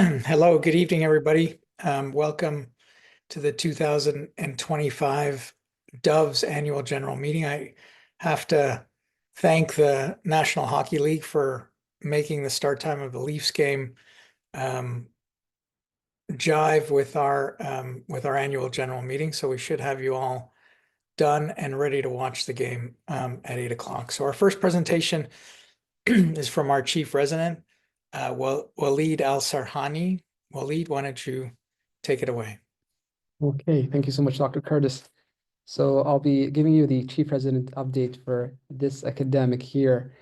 Hello, good evening, everybody. Welcome to the 2025 DOVS Annual General Meeting. I have to thank the National Hockey League for making the start time of the Leafs game um, jive with our annual general meeting. So we should have you all done and ready to watch the game at 8 o'clock. So our first presentation is from our chief resident, Waleed Al Sarhani. Waleed, why don't you take it away? Okay, thank you so much, Dr. Curtis. So I'll be giving you the Chief Resident update for this academic year.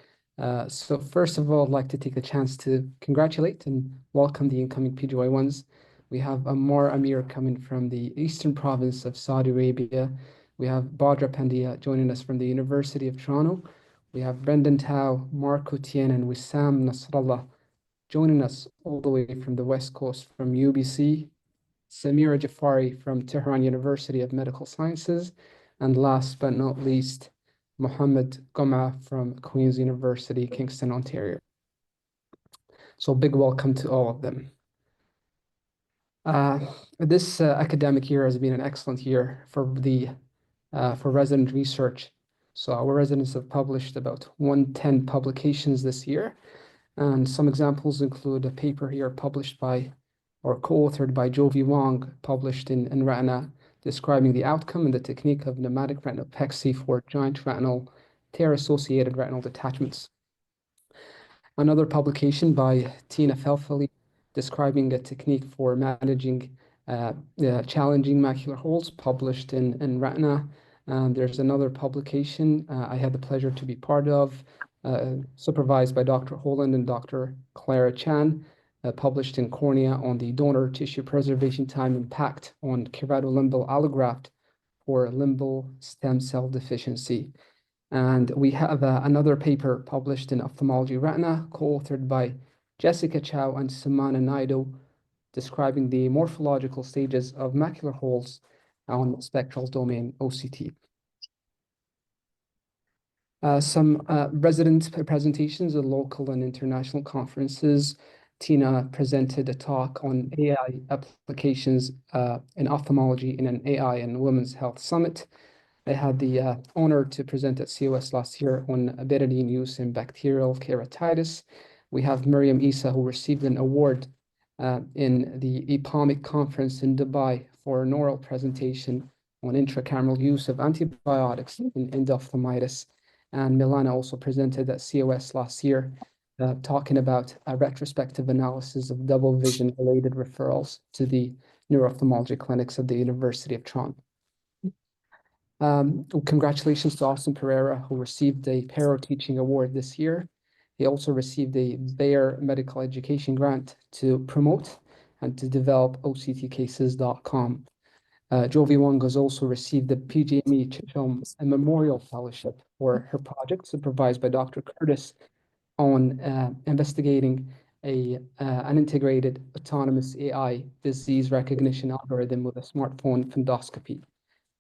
So first of all, I'd like to take the chance to congratulate and welcome the incoming PGY1s. We have Ammar Amir coming from the Eastern Province of Saudi Arabia. We have Badra Pandia joining us from the University of Toronto. We have Brendan Tao, Marco Tien, and Wissam Nasrallah joining us all the way from the West Coast from UBC. Samira Jafari from Tehran University of Medical Sciences, and last but not least, Mohammed Goma from Queen's University, Kingston, Ontario. So big welcome to all of them. This academic year has been an excellent year for resident research. So our residents have published about 110 publications this year, and some examples include a paper here published by or co-authored by Jovi Wong, published in Retina, describing the outcome and the technique of pneumatic retinopexy for giant retinal tear-associated retinal detachments. Another publication by Tina Felfeli, describing a technique for managing challenging macular holes, published in Retina. There's another publication I had the pleasure to be part of, supervised by Dr. Holland and Dr. Clara Chan, published in Cornea on the donor tissue preservation time impact on keratolimbal allograft for limbal stem cell deficiency. And we have another paper published in Ophthalmology Retina, co-authored by Jessica Chow and Samana Naidu, describing the morphological stages of macular holes on spectral domain OCT. Some resident presentations at local and international conferences. Tina presented a talk on AI applications in ophthalmology in an AI and Women's Health Summit. I had the honor to present at COS last year on betadine use in bacterial keratitis. We have Miriam Isa, who received an award in the EPOMIC conference in Dubai for an oral presentation on intracameral use of antibiotics in endophthalmitis. And Milana also presented at COS last year, talking about a retrospective analysis of double vision related referrals to the neuro-ophthalmology clinics at the University of Toronto. Congratulations to Austin Pereira, who received a Pero Teaching Award this year. He also received a Bayer Medical Education Grant to promote and to develop OCTcases.com. Jovi Wong has also received the PGME Chichom Memorial Fellowship for her project, supervised by Dr. Curtis, on investigating an integrated autonomous AI disease recognition algorithm with a smartphone fundoscopy.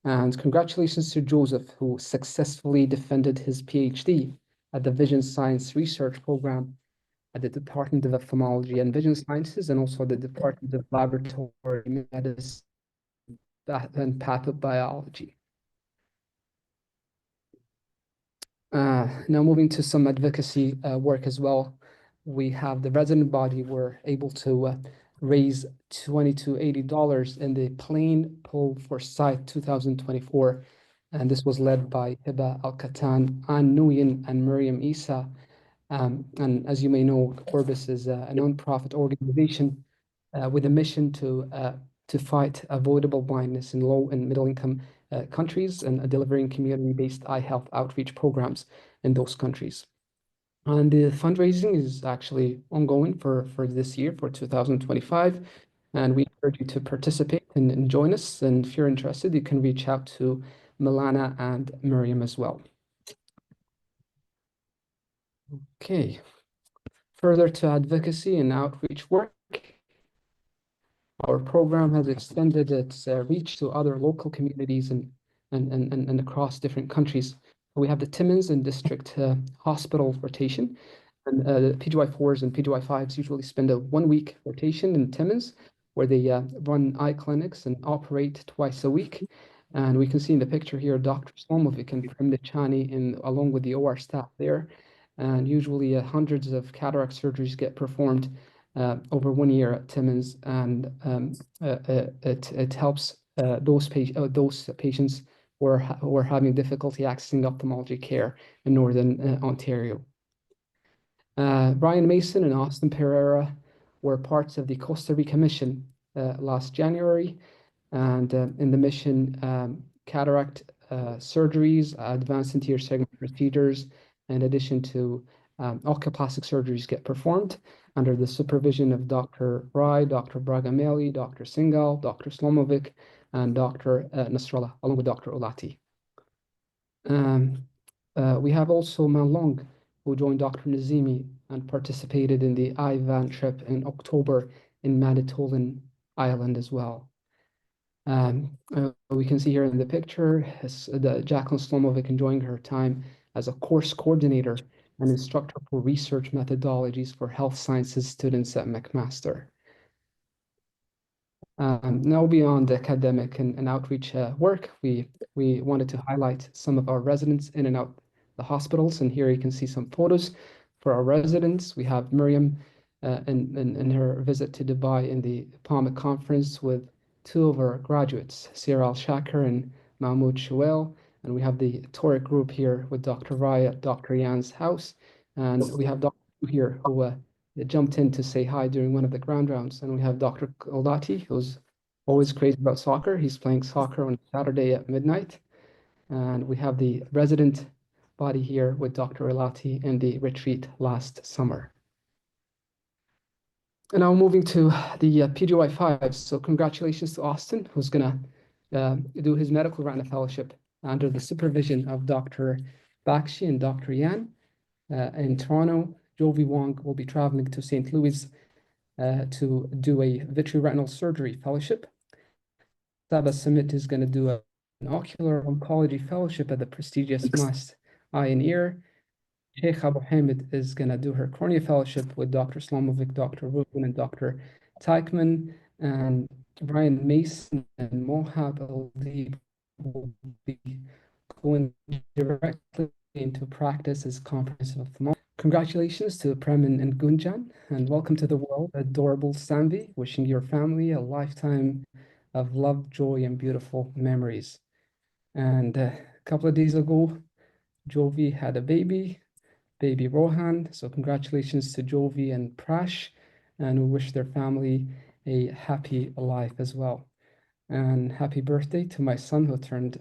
And congratulations to Joseph, who successfully defended his PhD at the Vision Science Research Program at the Department of Ophthalmology and Vision Sciences, and also the Department of Laboratory Medicine and pathobiology. Now moving to some advocacy work as well. We have the resident body were able to raise $2280 in the Plain Poll for Sight 2024. And this was led by Hiba Al-Katan, Ann Nguyen, and Miriam Isa. And as you may know, Orbis is a nonprofit organization with a mission to fight avoidable blindness in low and middle income countries and delivering community-based eye health outreach programs in those countries. And the fundraising is actually ongoing for this year, for 2025. And we encourage you to participate and join us. And if you're interested, you can reach out to Milana and Miriam as well. Okay. Further to advocacy and outreach work, our program has extended its reach to other local communities and across different countries. We have the Timmins and District Hospital rotation, And PGY4s and PGY5s usually spend a 1 week rotation in Timmins, where they run eye clinics and operate twice a week. And we can see in the picture here, Dr. Slomovic and Prem Nichani along with the OR staff there. And usually hundreds of cataract surgeries get performed over 1 year at Timmins, and it helps those patients who are having difficulty accessing ophthalmology care in Northern Ontario. Brian Mason and Austin Pereira were parts of the Costa Rica mission last January, and in the mission, cataract surgeries, advanced anterior segment procedures, in addition to oculoplastic surgeries get performed under the supervision of Dr. Rai, Dr. Bragameli, Dr. Singal, Dr. Slomovic, and Dr. Nasrallah, along with Dr. Olati. We have also Man Long, who joined Dr. Nazimi and participated in the IVAN trip in October in Manitoulin Island as well. We can see here in the picture Jacqueline Slomovic enjoying her time as a course coordinator and instructor for research methodologies for health sciences students at McMaster. Now beyond academic and outreach work, we wanted to highlight some of our residents in and out the hospitals, and here you can see some photos for our residents. We have Miriam in her visit to Dubai in the PAMIC conference with two of our graduates, Sierra Al-Shakir and Mahmoud Shuel, and we have the Toric group here with Dr. Raya at Dr. Yan's house, and we have Dr. here who jumped in to say hi during one of the ground rounds, and we have Dr. Oldati, who's always crazy about soccer. He's playing soccer on Saturday at midnight, and we have the resident body here with Dr. Elati in the retreat last summer. And now moving to the PGY5s. So congratulations to Austin, who's gonna do his medical retina fellowship under the supervision of Dr. Bakshi and Dr. Yan in Toronto. Jovi Wong will be traveling to St. Louis to do a vitreoretinal surgery fellowship. Saba Samit is going to do an ocular oncology fellowship at the prestigious MAST Eye and Ear. Sheikh Abu Hamid is going to do her cornea fellowship with Dr. Slomovic, Dr. Rubin, and Dr. Teichman. And Brian Mason and Mohab Al-Deeb will be going directly into practice as comprehensive ophthalmologist. Congratulations to Prem and Gunjan, and welcome to the world, adorable Sanvi. Wishing your family a lifetime of love, joy, and beautiful memories. And a couple of days ago, Jovi had a baby Rohan. So congratulations to Jovi and Prash, and we wish their family a happy life as well. And happy birthday to my son, who turned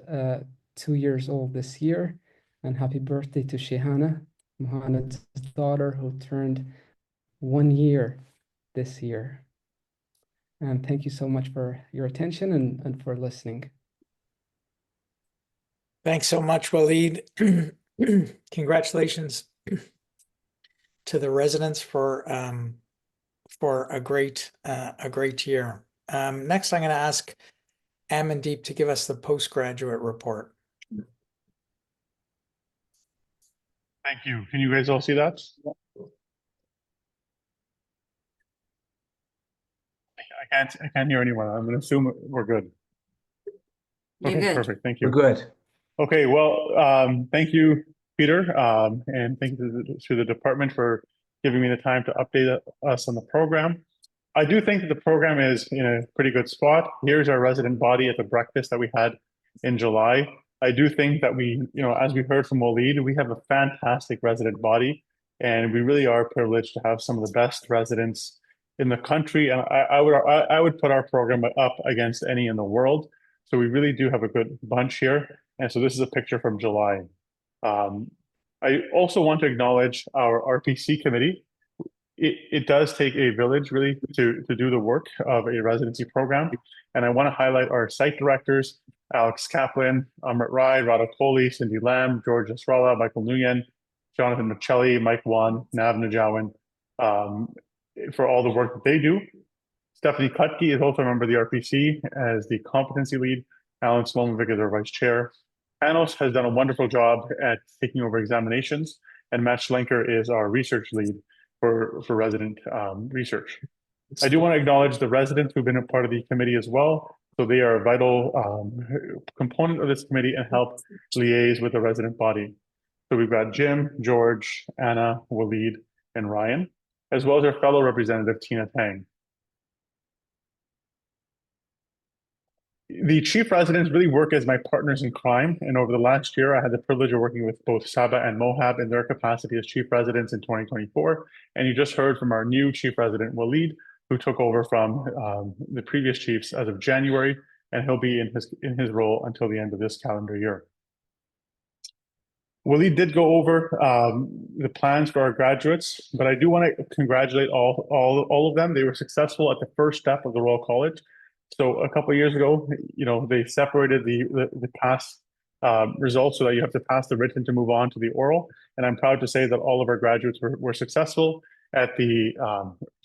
2 years old this year. And happy birthday to Shehana, Muhammad's daughter, who turned 1 year this year. And thank you so much for your attention and for listening. Thanks so much, Waleed. Congratulations to the residents for a great year. Next, I'm going to ask Amandeep to give us the postgraduate report. Thank you. Can you guys all see that? I can't hear anyone. I'm going to assume we're good. You're Okay, good. perfect. Thank you. We're good. Okay, well, thank you, Peter, and thank you to the department for giving me the time to update us on the program. I do think that the program is in a pretty good spot. Here's our resident body at the breakfast that we had in July. I do think that we, as we heard from Waleed, we have a fantastic resident body, and we really are privileged to have some of the best residents in the country. And I would put our program up against any in the world. So we really do have a good bunch here. And so this is a picture from July. I also want to acknowledge our RPC committee. It does take a village really to do the work of a residency program. And I want to highlight our site directors, Alex Kaplan, Amrit Rai, Radha Kohli, Cindy Lamb, George Nasrallah, Michael Nguyen, Jonathan Michelli, Mike Wan, Nav Najawan, for all the work that they do. Stephanie Kutke is also a member of the RPC as the competency lead. Alan Slomovic is our vice chair. Panos has done a wonderful job at taking over examinations. and Matt Schlenker is our research lead for resident research. I do want to acknowledge the residents who've been a part of the committee as well. So they are a vital component of this committee and help liaise with the resident body. So we've got Jim, George, Anna, Waleed, and Ryan, as well as our fellow representative, Tina Tang. The chief residents really work as my partners in crime. And over the last year, I had the privilege of working with both Saba and Mohab in their capacity as chief residents in 2024. And you just heard from our new chief resident, Waleed, who took over from the previous chiefs as of January, and he'll be in his role until the end of this calendar year. Waleed did go over the plans for our graduates, but I do want to congratulate all of them. They were successful at the first step of the Royal College. So a couple of years ago, they separated the past results so that you have to pass the written to move on to the oral. And I'm proud to say that all of our graduates were successful at the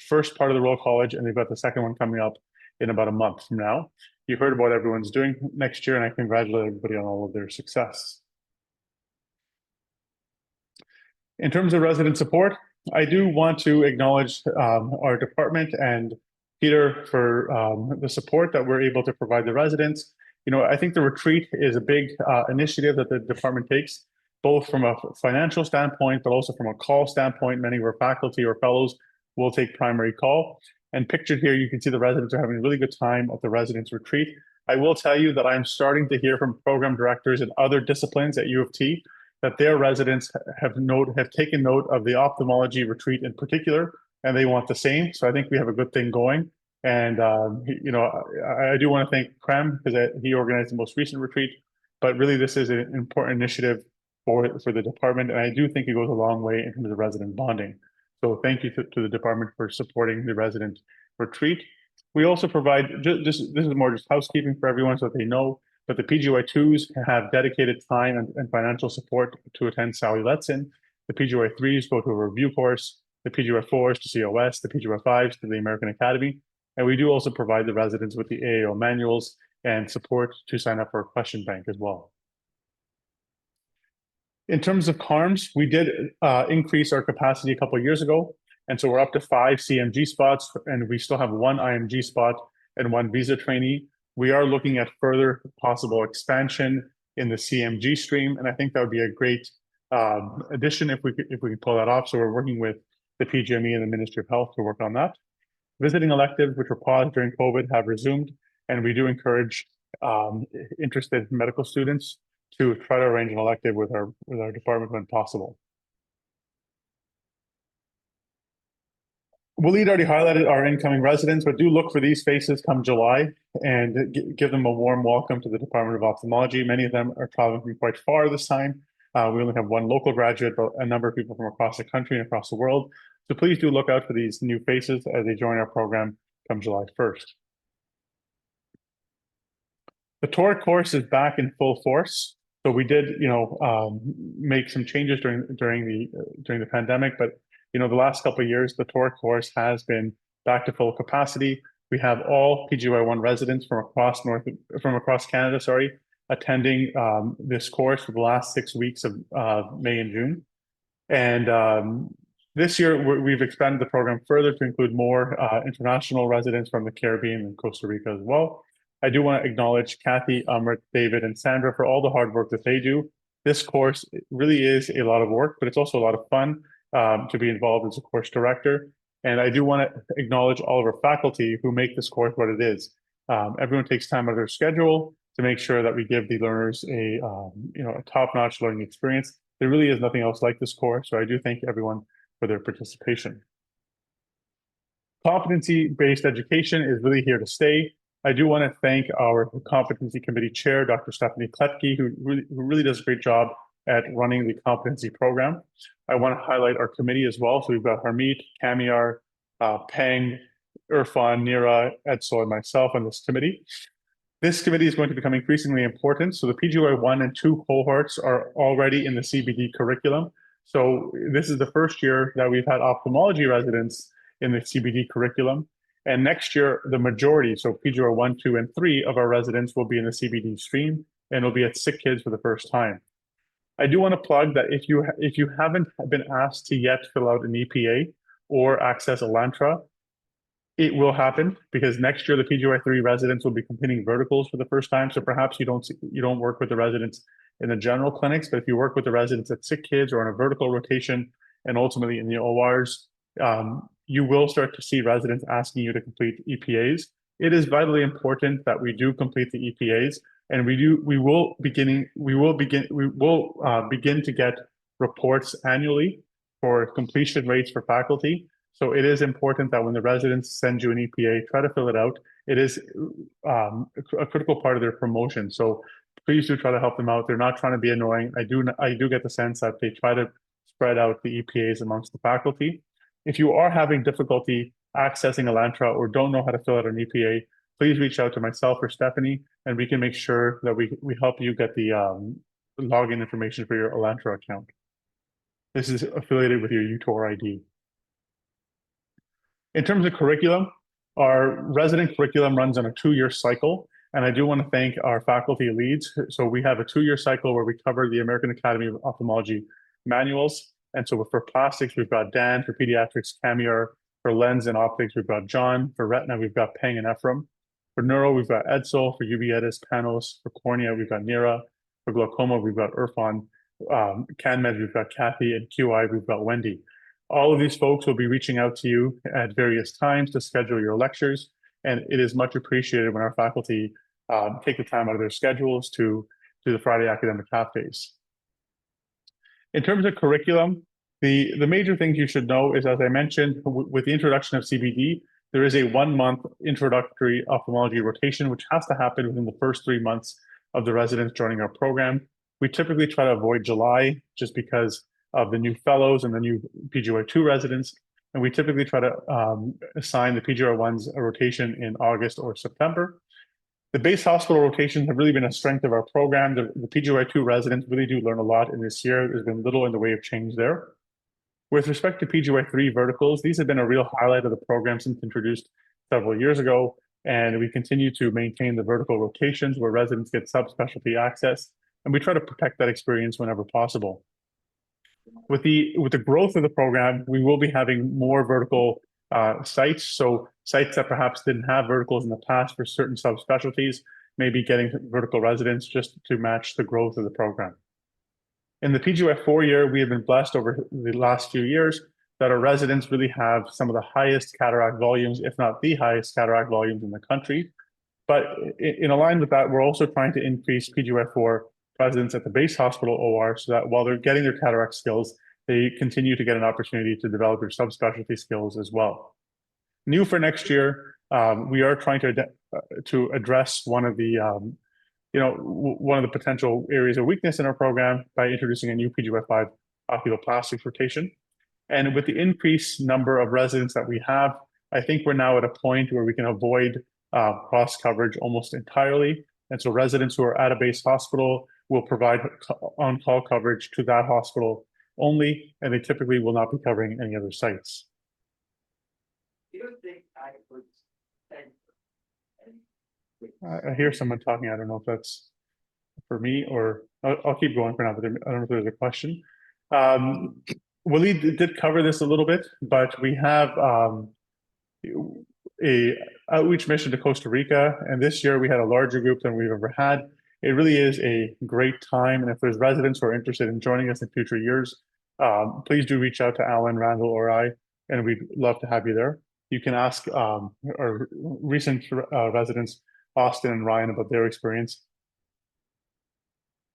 first part of the Royal College, and they've got the second one coming up in about a month from now. You heard about what everyone's doing next year, and I congratulate everybody on all of their success. In terms of resident support, I do want to acknowledge our department and Peter for the support that we're able to provide the residents. I think the retreat is a big initiative that the department takes, both from a financial standpoint, but also from a call standpoint. Many of our faculty or fellows will take primary call. And pictured here, you can see the residents are having a really good time at the residents retreat. I will tell you that I'm starting to hear from program directors in other disciplines at UofT that their residents have taken note of the ophthalmology retreat in particular, and they want the same. So I think we have a good thing going. And, I do want to thank Krem because he organized the most recent retreat, but really this is an important initiative for the department. And I do think it goes a long way in terms of resident bonding. So thank you to the department for supporting the resident retreat. We also provide, this is more just housekeeping for everyone so that they know, but the PGY2s have dedicated time and financial support to attend Sally Letson. The PGY3s go to a review course, the PGY4s to COS, the PGY5s to the American Academy. And we do also provide the residents with the AAO manuals and support to sign up for a question bank as well. In terms of CARMs, we did increase our capacity a couple of years ago. And so we're up to 5 CMG spots, and we still have 1 IMG spot and 1 visa trainee. We are looking at further possible expansion in the CMG stream, and I think that would be a great addition if we can pull that off. So we're working with the PGME and the Ministry of Health to work on that. Visiting electives, which were paused during COVID, have resumed, and we do encourage interested medical students to try to arrange an elective with our department when possible. Waleed already highlighted our incoming residents, but do look for these faces come July and give them a warm welcome to the Department of Ophthalmology. Many of them are traveling from quite far this time. We only have 1 local graduate, but a number of people from across the country and across the world. So please do look out for these new faces as they join our program come July 1st. The TORIC course is back in full force. So we did, make some changes during the pandemic, but the last couple of years, the TORIC course has been back to full capacity. We have all PGY1 residents from across Canada, attending this course for the last 6 weeks of May and June. And this year, we've expanded the program further to include more international residents from the Caribbean and Costa Rica as well. I do want to acknowledge Kathy, Amrit, David, and Sandra for all the hard work that they do. This course really is a lot of work, but it's also a lot of fun to be involved as a course director. And I do want to acknowledge all of our faculty who make this course what it is. Everyone takes time out of their schedule to make sure that we give the learners a top-notch learning experience. There really is nothing else like this course, so I do thank everyone for their participation. Competency-based education is really here to stay. I do want to thank our competency committee chair, Dr. Stephanie Kletke, who really does a great job at running the competency program. I want to highlight our committee as well. So we've got Harmeet, Kamiar, Peng, Irfan, Nira, Edsel, and myself on this committee. This committee is going to become increasingly important. So the PGY 1 and 2 cohorts are already in the CBD curriculum. So this is the first year that we've had ophthalmology residents in the CBD curriculum. And next year, the majority, so PGY 1, 2, and 3 of our residents will be in the CBD stream, and it'll be at sick kids for the first time. I do want to plug that if you haven't been asked to yet fill out an EPA or access Elantra, it will happen because next year the PGY3 residents will be completing verticals for the first time. So perhaps you don't work with the residents in the general clinics, but if you work with the residents at sick kids or on a vertical rotation and ultimately in the ORs, you will start to see residents asking you to complete EPAs. It is vitally important that we do complete the EPAs, and we will begin to get reports annually for completion rates for faculty. So it is important that when the residents send you an EPA, try to fill it out. It is a critical part of their promotion. So please do try to help them out. They're not trying to be annoying. I do get the sense that they try to spread out the EPAs amongst the faculty. If you are having difficulty accessing Elantra or don't know how to fill out an EPA, please reach out to myself or Stephanie, and we can make sure that we help you get the login information for your Elantra account. This is affiliated with your UTOR ID. In terms of curriculum, our resident curriculum runs on a 2-year cycle, and I do want to thank our faculty leads. So we have a 2-year cycle where we cover the American Academy of Ophthalmology manuals. And so for plastics, we've got Dan. For pediatrics, Kamiar. For lens and optics, we've got John. For retina, we've got Peng and Ephraim. For neuro, we've got Edsel. For uveitis, Panos. For cornea, we've got Nira. For glaucoma, we've got Irfan. CanMed, we've got Kathy. And QI, we've got Wendy. All of these folks will be reaching out to you at various times to schedule your lectures. And it is much appreciated when our faculty take the time out of their schedules to do the Friday academic half days. In terms of curriculum, the major things you should know is, as I mentioned, with the introduction of CBD, there is a 1-month introductory ophthalmology rotation, which has to happen within the first 3 months of the residents joining our program. We typically try to avoid July just because of the new fellows and the new PGY2 residents. And we typically try to assign the PGY1s a rotation in August or September. The base hospital rotations have really been a strength of our program. The PGY2 residents really do learn a lot in this year. There's been little in the way of change there. With respect to PGY3 verticals, these have been a real highlight of the program since introduced several years ago. And we continue to maintain the vertical rotations where residents get subspecialty access. And we try to protect that experience whenever possible. With the growth of the program, we will be having more vertical sites. So sites that perhaps didn't have verticals in the past for certain subspecialties may be getting vertical residents just to match the growth of the program. In the PGY4 year, we have been blessed over the last few years that our residents really have some of the highest cataract volumes, if not the highest cataract volumes in the country. But in line with that, we're also trying to increase PGY4 residents at the base hospital OR so that while they're getting their cataract skills, they continue to get an opportunity to develop their subspecialty skills as well. New for next year, we are trying to address one of the potential areas of weakness in our program by introducing a new PGY5 oculoplastics rotation. And with the increased number of residents that we have, I think we're now at a point where we can avoid cross coverage almost entirely. And so residents who are at a base hospital will provide on-call coverage to that hospital only, and they typically will not be covering any other sites. I hear someone talking. I don't know if that's for me or I'll keep going for now, but I don't know if there's a question. Waleed did cover this a little bit, but we have a outreach mission to Costa Rica, and this year we had a larger group than we've ever had. It really is a great time, and if there's residents who are interested in joining us in future years, please do reach out to Alan, Randall, or I, and we'd love to have you there. You can ask our recent residents, Austin and Ryan, about their experience.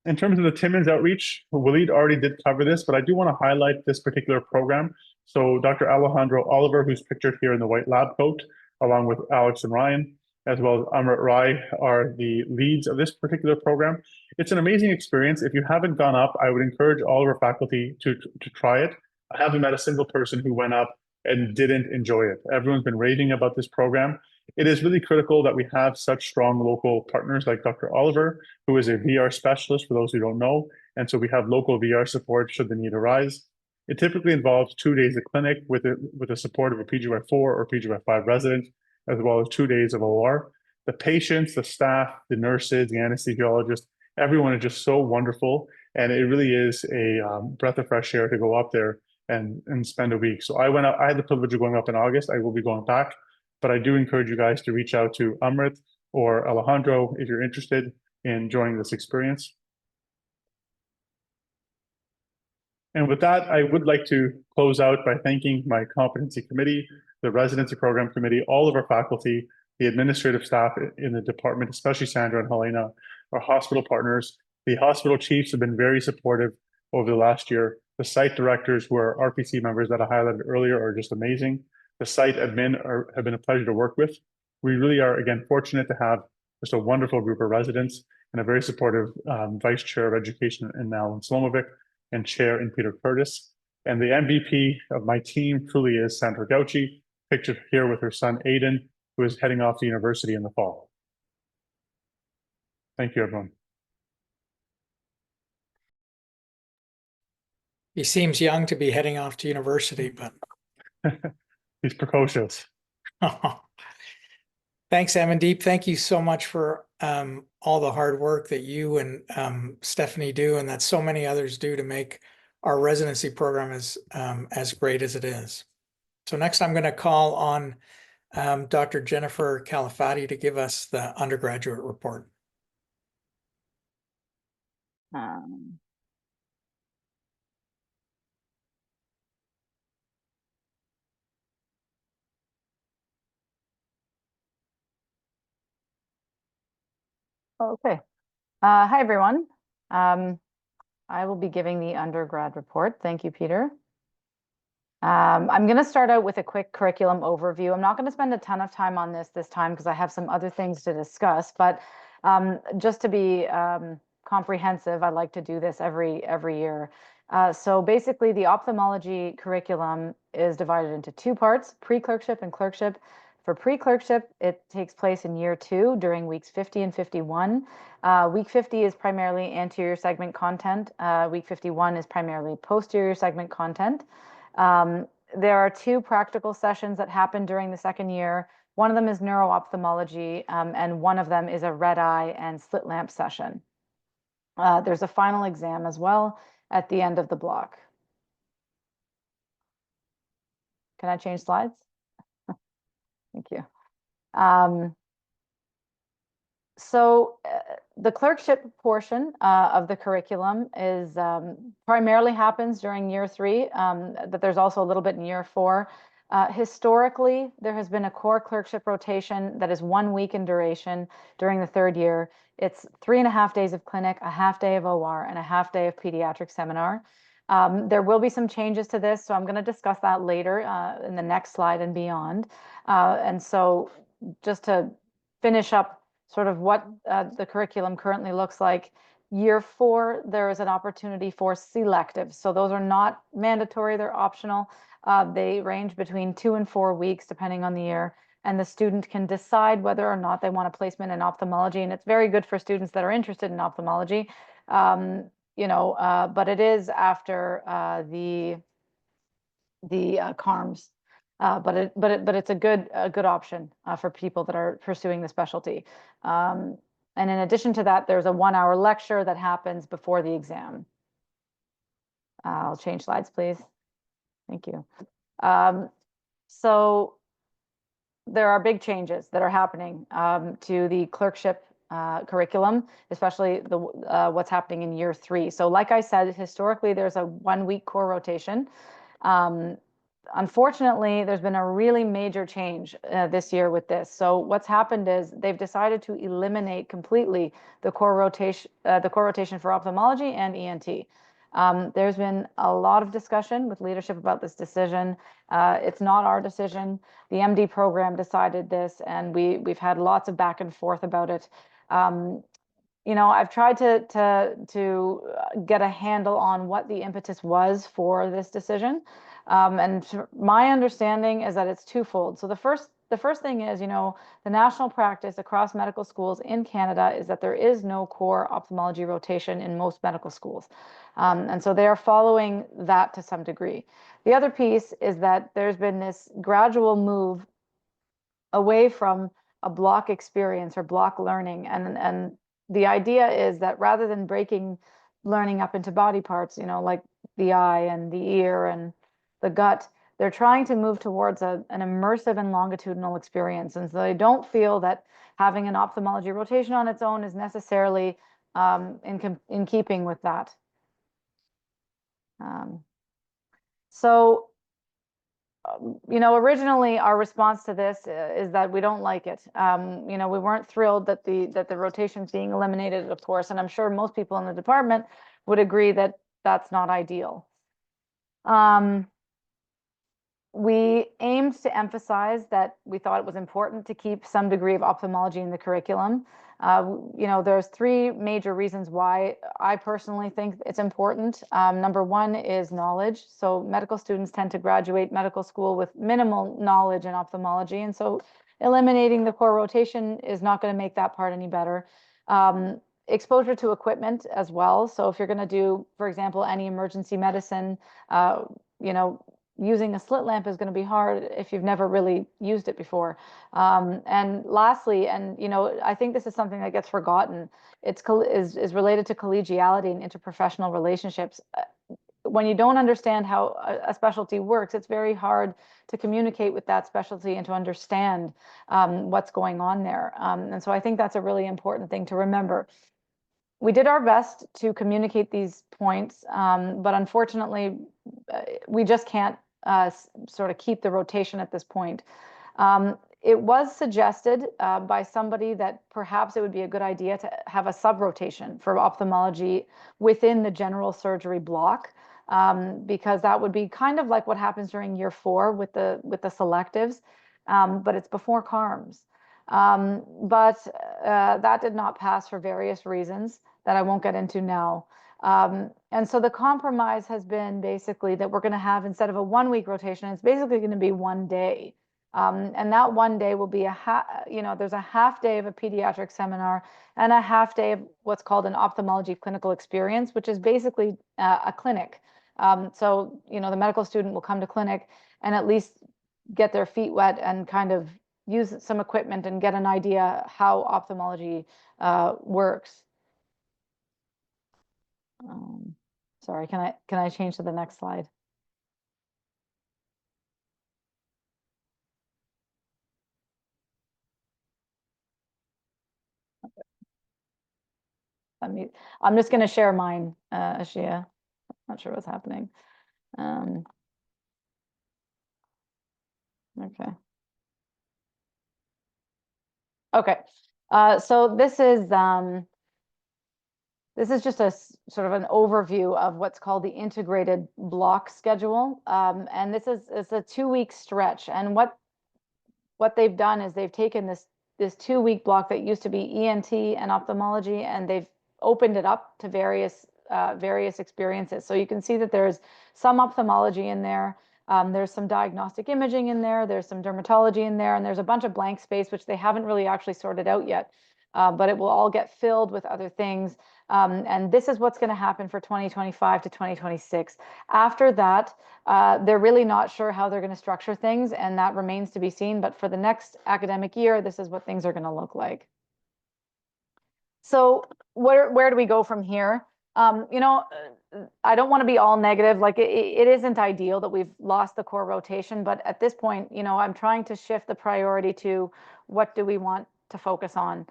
In terms of the Timmins outreach, Waleed already did cover this, but I do want to highlight this particular program. So Dr. Alejandro Oliver, who's pictured here in the white lab coat, along with Alex and Ryan, as well as Amrit Rai, are the leads of this particular program. It's an amazing experience. If you haven't gone up, I would encourage all of our faculty to try it. I haven't met a single person who went up and didn't enjoy it. Everyone's been raving about this program. It is really critical that we have such strong local partners like Dr. Oliver, who is a VR specialist for those who don't know. And so we have local VR support should the need arise. It typically involves 2 days of clinic with the support of a PGY4 or PGY5 resident, as well as 2 days of OR. The patients, the staff, the nurses, the anesthesiologists, everyone is just so wonderful. And it really is a breath of fresh air to go up there and spend a week. So I went up, I had the privilege of going up in August. I will be going back, but I do encourage you guys to reach out to Amrit or Alejandro if you're interested in joining this experience. And with that, I would like to close out by thanking my competency committee, the residency program committee, all of our faculty, the administrative staff in the department, especially Sandra and Helena, our hospital partners. The hospital chiefs have been very supportive over the last year. The site directors, who are RPC members that I highlighted earlier, are just amazing. The site admin have been a pleasure to work with. We really are, again, fortunate to have just a wonderful group of residents and a very supportive vice chair of education in Alan Slomovic and chair in Peter Curtis. And the MVP of my team truly is Sandra Gauci, pictured here with her son Aiden, who is heading off to university in the fall. Thank you, everyone. He seems young to be heading off to university, but He's precocious. thanks, Amandeep. Thank you so much for all the hard work that you and Stephanie do, and that so many others do to make our residency program as great as it is. So next, I'm going to call on Dr. Jennifer Califati to give us the undergraduate report. Okay. Hi, everyone. I will be giving the undergrad report. Thank you, Peter. I'm going to start out with a quick curriculum overview. I'm not going to spend a ton of time on this time because I have some other things to discuss, but just to be comprehensive, I like to do this every year. So basically, the ophthalmology curriculum is divided into two parts, pre-clerkship and clerkship. For pre-clerkship, it takes place in year 2 during weeks 50 and 51. Week 50 is primarily anterior segment content. Week 51 is primarily posterior segment content. There are 2 practical sessions that happen during the second year. One of them is neuro-ophthalmology, and one of them is a red eye and slit lamp session. There's a final exam as well at the end of the block. Can I change slides? Thank you. So the clerkship portion of the curriculum is primarily happens during year 3, but there's also a little bit in year 4. Historically, there has been a core clerkship rotation that is 1 week in duration during the 3rd year. It's 3.5 days of clinic, a half day of OR, and a half day of pediatric seminar. There will be some changes to this, so I'm going to discuss that later in the next slide and beyond. And so just to finish up sort of what the curriculum currently looks like, year 4, there is an opportunity for selectives. So those are not mandatory, they're optional. They range between 2 and 4 weeks, depending on the year. And the student can decide whether or not they want a placement in ophthalmology. And it's very good for students that are interested in ophthalmology. But it is after the CARMS. But it's a good option for people that are pursuing the specialty. And in addition to that, there's a 1-hour lecture that happens before the exam. I'll change slides, please. Thank you. So there are big changes that are happening to the clerkship curriculum, especially what's happening in year 3. So like I said, historically, there's a 1-week core rotation. Unfortunately, there's been a really major change this year with this. So what's happened is they've decided to eliminate completely the core rotation for ophthalmology and ENT. There's been a lot of discussion with leadership about this decision. It's not our decision. The MD program decided this, and we've had lots of back and forth about it. I've tried to get a handle on what the impetus was for this decision. And my understanding is that it's twofold. So the first thing is, the national practice across medical schools in Canada is that there is no core ophthalmology rotation in most medical schools. And so they are following that to some degree. The other piece is that there's been this gradual move away from a block experience or block learning. And the idea is that rather than breaking learning up into body parts, like the eye and the ear and the gut. They're trying to move towards an immersive and longitudinal experience. And so they don't feel that having an ophthalmology rotation on its own is necessarily in keeping with that. So originally our response to this is that we don't like it. We weren't thrilled that the rotation's being eliminated, of course, and I'm sure most people in the department would agree that that's not ideal. We aimed to emphasize that we thought it was important to keep some degree of ophthalmology in the curriculum. There's three major reasons why I personally think it's important. Number one is knowledge. So medical students tend to graduate medical school with minimal knowledge in ophthalmology. And so eliminating the core rotation is not going to make that part any better. Exposure to equipment as well. So if you're going to do, for example, any emergency medicine, using a slit lamp is going to be hard if you've never really used it before. And lastly, I think this is something that gets forgotten, is related to collegiality and interprofessional relationships. When you don't understand how a specialty works, it's very hard to communicate with that specialty and to understand what's going on there. And so I think that's a really important thing to remember. We did our best to communicate these points, but unfortunately, we just can't sort of keep the rotation at this point. It was suggested by somebody that perhaps it would be a good idea to have a sub-rotation for ophthalmology within the general surgery block, because that would be kind of like what happens during year 4 with the selectives, but it's before CARMs. But that did not pass for various reasons that I won't get into now. And so the compromise has been basically that we're going to have, instead of a 1-week rotation, it's basically going to be 1 day. And that 1 day will be there's a half day of a pediatric seminar and a half day of what's called an ophthalmology clinical experience, which is basically a clinic. So, the medical student will come to clinic and at least get their feet wet and kind of use some equipment and get an idea how ophthalmology works. Sorry, can I change to the next slide? Okay. I'm just going to share mine, Ashia. Not sure what's happening. Okay. Okay. So this is just a sort of an overview of what's called the integrated block schedule. And it's a 2-week stretch. And what they've done is they've taken this 2-week block that used to be ENT and ophthalmology, and they've opened it up to various experiences. So you can see that there's some ophthalmology in there. There's some diagnostic imaging in there. There's some dermatology in there, and there's a bunch of blank space, which they haven't really actually sorted out yet. But it will all get filled with other things. And this is what's going to happen for 2025 to 2026. After that, they're really not sure how they're going to structure things, and that remains to be seen. But for the next academic year, this is what things are going to look like. So where do we go from here? I don't want to be all negative. Like it isn't ideal that we've lost the core rotation, but at this point, I'm trying to shift the priority to what do we want to focus on.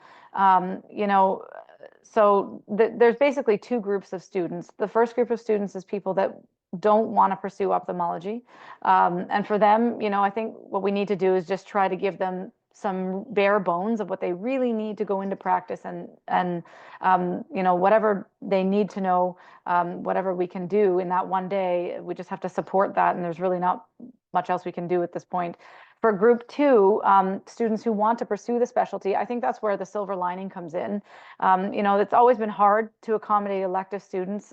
So there's basically 2 groups of students. The first group of students is people that don't want to pursue ophthalmology. And for them, I think what we need to do is just try to give them some bare bones of what they really need to go into practice, and whatever they need to know, whatever we can do in that 1 day, we just have to support that. And there's really not much else we can do at this point. For group 2, students who want to pursue the specialty, I think that's where the silver lining comes in. It's always been hard to accommodate elective students.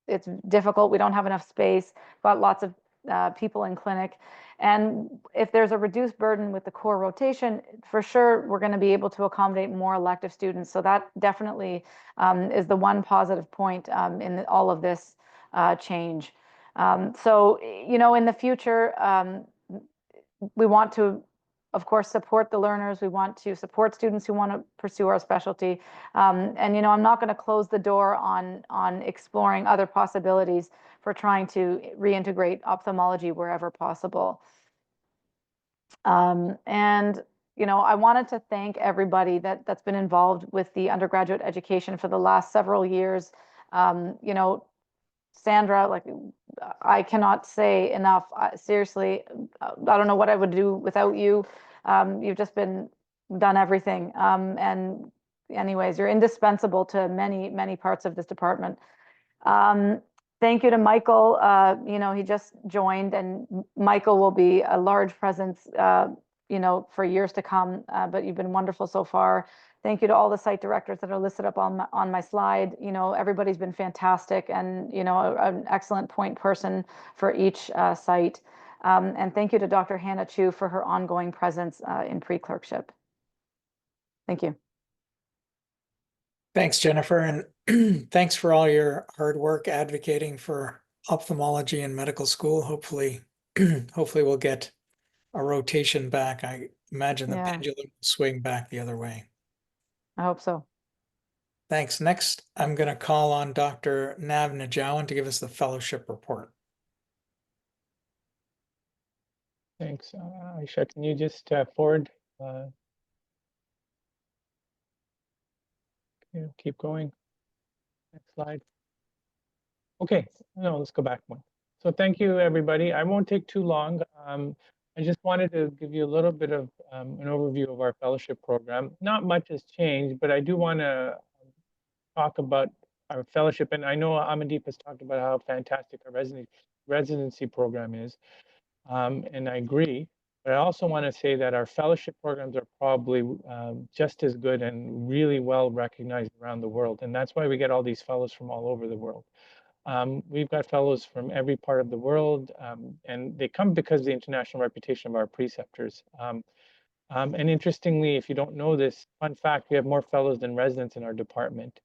It's difficult. We don't have enough space, got lots of people in clinic. And if there's a reduced burden with the core rotation, for sure, we're going to be able to accommodate more elective students. So that definitely is the one positive point in all of this change. So, in the future, we want to of course, support the learners. We want to support students who want to pursue our specialty. And, you know, I'm not going to close the door on exploring other possibilities for trying to reintegrate ophthalmology wherever possible. And, you know, I wanted to thank everybody that's been involved with the undergraduate education for the last several years. You know, Sandra, like, I cannot say enough. Seriously, I don't know what I would do without you. You've just done everything. And anyways, you're indispensable to many parts of this department. Thank you to Michael. You know, he just joined, and Michael will be a large presence, you know, for years to come. But you've been wonderful so far. Thank you to all the site directors that are listed up on my slide. You know, everybody's been fantastic, and, you know, an excellent point person for each site. And thank you to Dr. Hannah Chu for her ongoing presence in pre-clerkship. Thank you. Thanks, Jennifer, and thanks for all your hard work advocating for ophthalmology in medical school. Hopefully, hopefully we'll get a rotation back. I imagine the Yeah. pendulum will swing back the other way. I hope so. Thanks. Next, I'm going to call on Dr. Nav Najawan to give us the fellowship report. Thanks. Aisha, can you just forward? Keep going. Next slide. Okay, no, let's go back one. So thank you, everybody. I won't take too long. I just wanted to give you a little bit of an overview of our fellowship program. Not much has changed, but I do want to talk about our fellowship. And I know Amandeep has talked about how fantastic our residency program is. And I agree. But I also want to say that our fellowship programs are probably just as good and really well recognized around the world. And that's why we get all these fellows from all over the world. We've got fellows from every part of the world, and they come because of the international reputation of our preceptors. And interestingly, if you don't know this, fun fact, we have more fellows than residents in our department.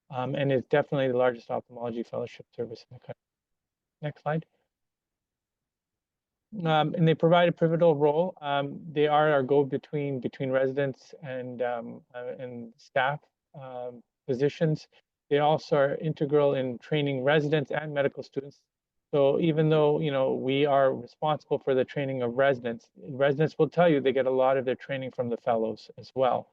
And it's definitely the largest ophthalmology fellowship service in the country. Next slide. And they provide a pivotal role. They are our go-between between residents and staff positions. They also are integral in training residents and medical students. So even though, you know, we are responsible for the training of residents, residents will tell you they get a lot of their training from the fellows as well.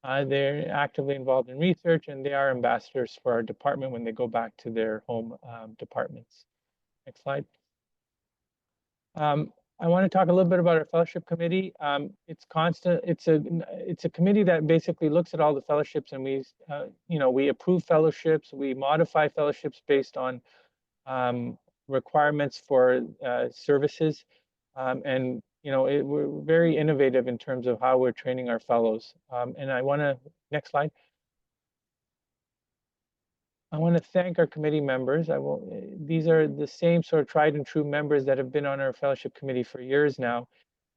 They're actively involved in research, and they are ambassadors for our department when they go back to their home departments. Next slide. I want to talk a little bit about our fellowship committee. It's constant. It's a committee that basically looks at all the fellowships, and we, you know, we approve fellowships. We modify fellowships based on requirements for services, and, you know, we're very innovative in terms of how we're training our fellows. And I want to, next slide. I want to thank our committee members. These are the same sort of tried and true members that have been on our fellowship committee for years now.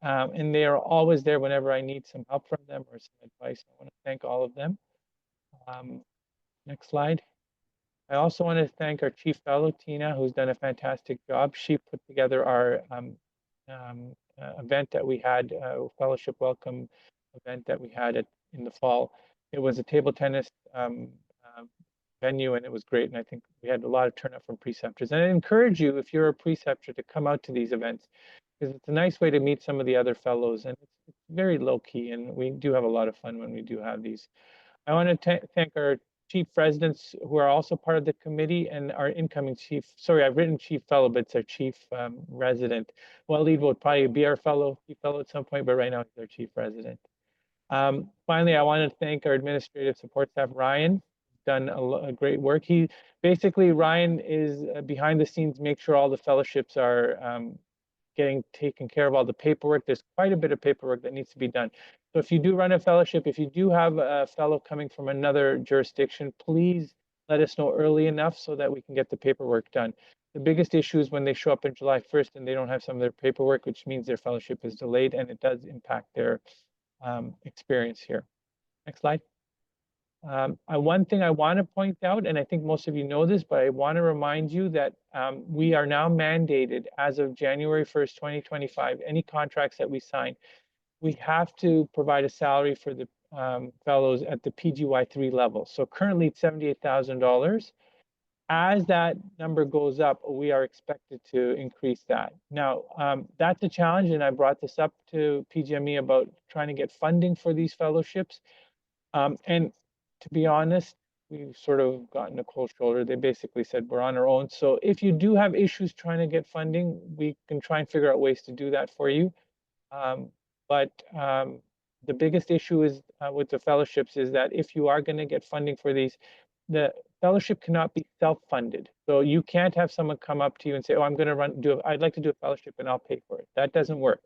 And they are always there whenever I need some help from them or some advice. I want to thank all of them. Next slide. I also want to thank our chief fellow, Tina, who's done a fantastic job. She put together our event that we had, fellowship welcome event that we had in the fall. It was a table tennis venue, and it was great. And I think we had a lot of turnout from preceptors. And I encourage you, if you're a preceptor, to come out to these events, because it's a nice way to meet some of the other fellows, and it's very low key, and we do have a lot of fun when we do have these. I want to thank our chief residents who are also part of the committee, and our incoming chief, sorry, I've written chief fellow, but it's our chief resident. Waleed will probably be our chief fellow at some point, but right now he's our chief resident. Finally, I want to thank our administrative support staff, Ryan, done a great work. Ryan is behind the scenes, make sure all the fellowships are getting taken care of, all the paperwork. There's quite a bit of paperwork that needs to be done. So if you do run a fellowship, if you do have a fellow coming from another jurisdiction, please let us know early enough so that we can get the paperwork done. The biggest issue is when they show up on July 1st and they don't have some of their paperwork, which means their fellowship is delayed, and it does impact their experience here. Next slide. One thing I want to point out, and I think most of you know this, but I want to remind you that we are now mandated as of January 1st, 2025, any contracts that we sign, we have to provide a salary for the fellows at the PGY3 level. So currently it's $78,000. As that number goes up, we are expected to increase that. Now, that's a challenge, and I brought this up to PGME about trying to get funding for these fellowships. And to be honest, we've sort of gotten a cold shoulder. They basically said we're on our own. So if you do have issues trying to get funding, we can try and figure out ways to do that for you. But the biggest issue is with the fellowships is that if you are going to get funding for these, the fellowship cannot be self-funded. So you can't have someone come up to you and say, oh, I'm going to I'd like to do a fellowship and I'll pay for it. That doesn't work.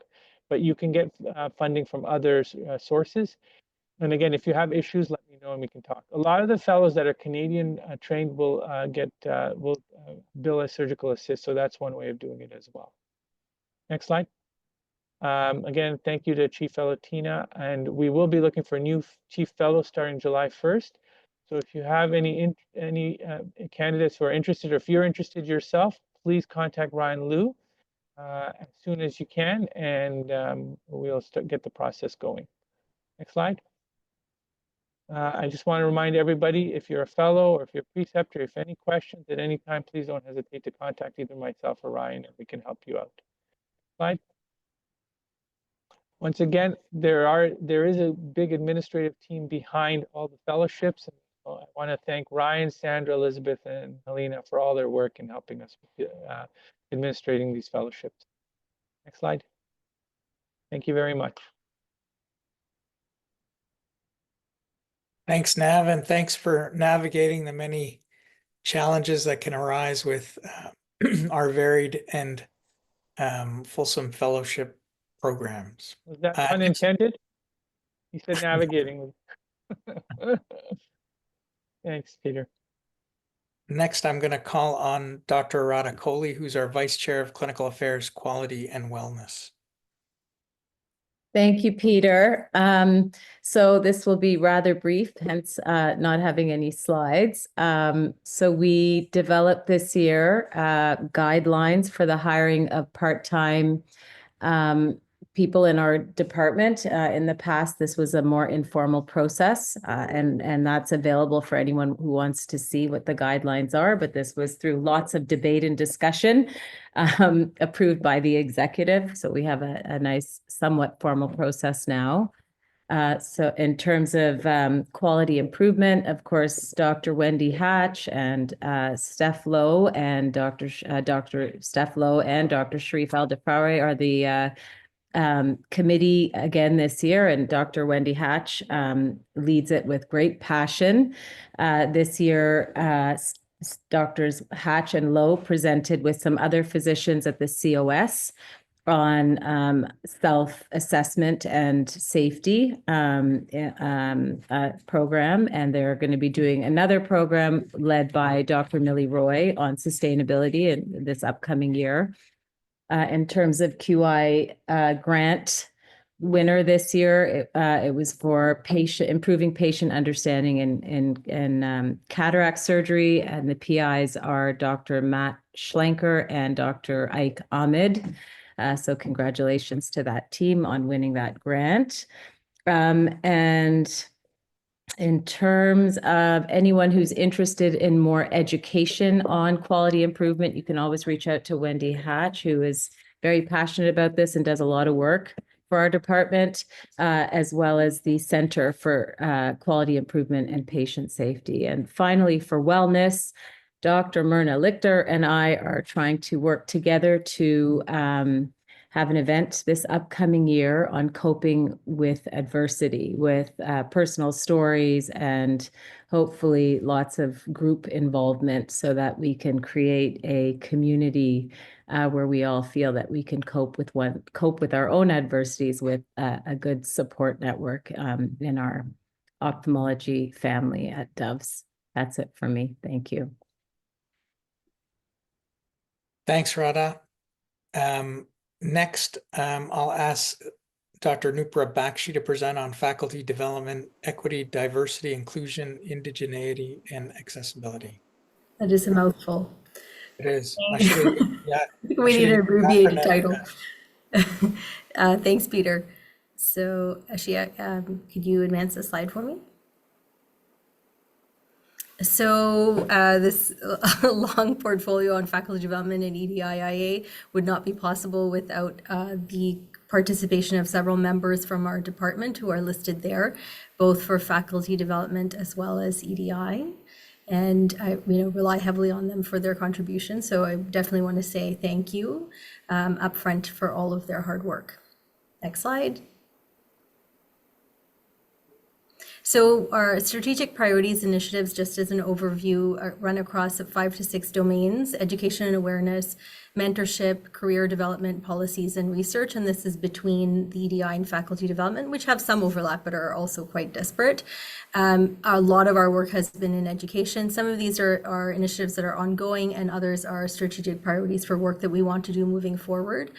But you can get funding from other sources. And again, if you have issues, let me know and we can talk. A lot of the fellows that are Canadian trained will bill as surgical assist. So that's one way of doing it as well. Next slide. Again, thank you to Chief Fellow Tina, and we will be looking for a new Chief Fellow starting July 1st. So if you have any candidates who are interested, or if you're interested yourself, please contact Ryan Liu as soon as you can, and we'll get the process going. Next slide. I just want to remind everybody, if you're a fellow or if you're a preceptor, if any questions at any time, please don't hesitate to contact either myself or Ryan, and we can help you out. Slide. Once again, there is a big administrative team behind all the fellowships. And I want to thank Ryan, Sandra, Elizabeth, and Helena for all their work in helping us with administrating these fellowships. Next slide. Thank you very much. Thanks, Nav, and thanks for navigating the many challenges that can arise with our varied and fulsome fellowship programs. Was that pun intended? You said navigating. Thanks, Peter. Next, I'm going to call on Dr. Radha Kohli, who's our Vice Chair of Clinical Affairs, Quality and Wellness. Thank you, Peter. So this will be rather brief, hence not having any slides. So we developed this year guidelines for the hiring of part-time people in our department. In the past, this was a more informal process, and that's available for anyone who wants to see what the guidelines are. But this was through lots of debate and discussion, approved by the executive. So we have a nice, somewhat formal process now. So in terms of quality improvement, of course, Dr. Wendy Hatch and Steph Lowe and Dr. Steph Lowe and Dr. Sharif Al-Dafari are the committee again this year, and Dr. Wendy Hatch leads it with great passion. This year, Doctors Hatch and Lowe presented with some other physicians at the COS on self-assessment and safety program, and they're going to be doing another program led by Dr. Millie Roy on sustainability in this upcoming year. In terms of QI grant winner this year, it was for improving patient understanding in cataract surgery, and the PIs are Dr. Matt Schlenker and Dr. Ike Ahmed. So congratulations to that team on winning that grant. And in terms of anyone who's interested in more education on quality improvement, you can always reach out to Wendy Hatch, who is very passionate about this and does a lot of work for our department, as well as the Center for Quality Improvement and Patient Safety. And finally, for wellness, Dr. Myrna Lichter and I are trying to work together to have an event this upcoming year on coping with adversity, with personal stories and hopefully lots of group involvement, so that we can create a community where we all feel that we can cope with our own adversities with a good support network in our ophthalmology family at DOVS. That's it for me. Thank you. Thanks, Radha. Next, I'll ask Dr. Nupra Bakshi to present on faculty development, equity, diversity, inclusion, indigeneity, and accessibility. That is a mouthful. It is. Yeah. We need an abbreviated title. Thanks, Peter. So Ashia, could you advance the slide for me? So this long portfolio on faculty development and EDIIA would not be possible without the participation of several members from our department who are listed there, both for faculty development as well as EDI. And I rely heavily on them for their contribution. So I definitely want to say thank you upfront for all of their hard work. Next slide. So our strategic priorities initiatives, just as an overview, run across 5 to 6 domains: education and awareness, mentorship, career development, policies, and research. And this is between the EDI and faculty development, which have some overlap but are also quite disparate. A lot of our work has been in education. Some of these are initiatives that are ongoing, and others are strategic priorities for work that we want to do moving forward.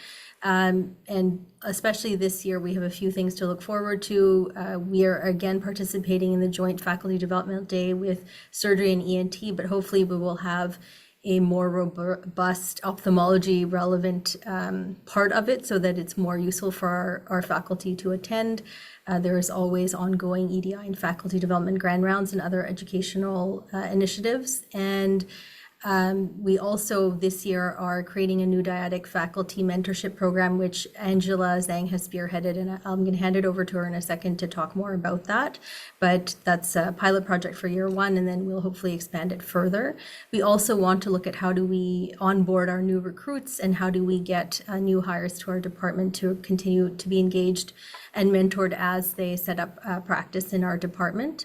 And especially this year, we have a few things to look forward to. We are again participating in the Joint Faculty Development Day with surgery and ENT, but hopefully we will have a more robust ophthalmology relevant part of it so that it's more useful for our faculty to attend. There is always ongoing EDI and faculty development grand rounds and other educational initiatives. And we also this year are creating a new dyadic faculty mentorship program, which Angela Zhang has spearheaded, and I'm going to hand it over to her in a second to talk more about that. But that's a pilot project for year one, and then we'll hopefully expand it further. We also want to look at how do we onboard our new recruits and how do we get new hires to our department to continue to be engaged and mentored as they set up practice in our department.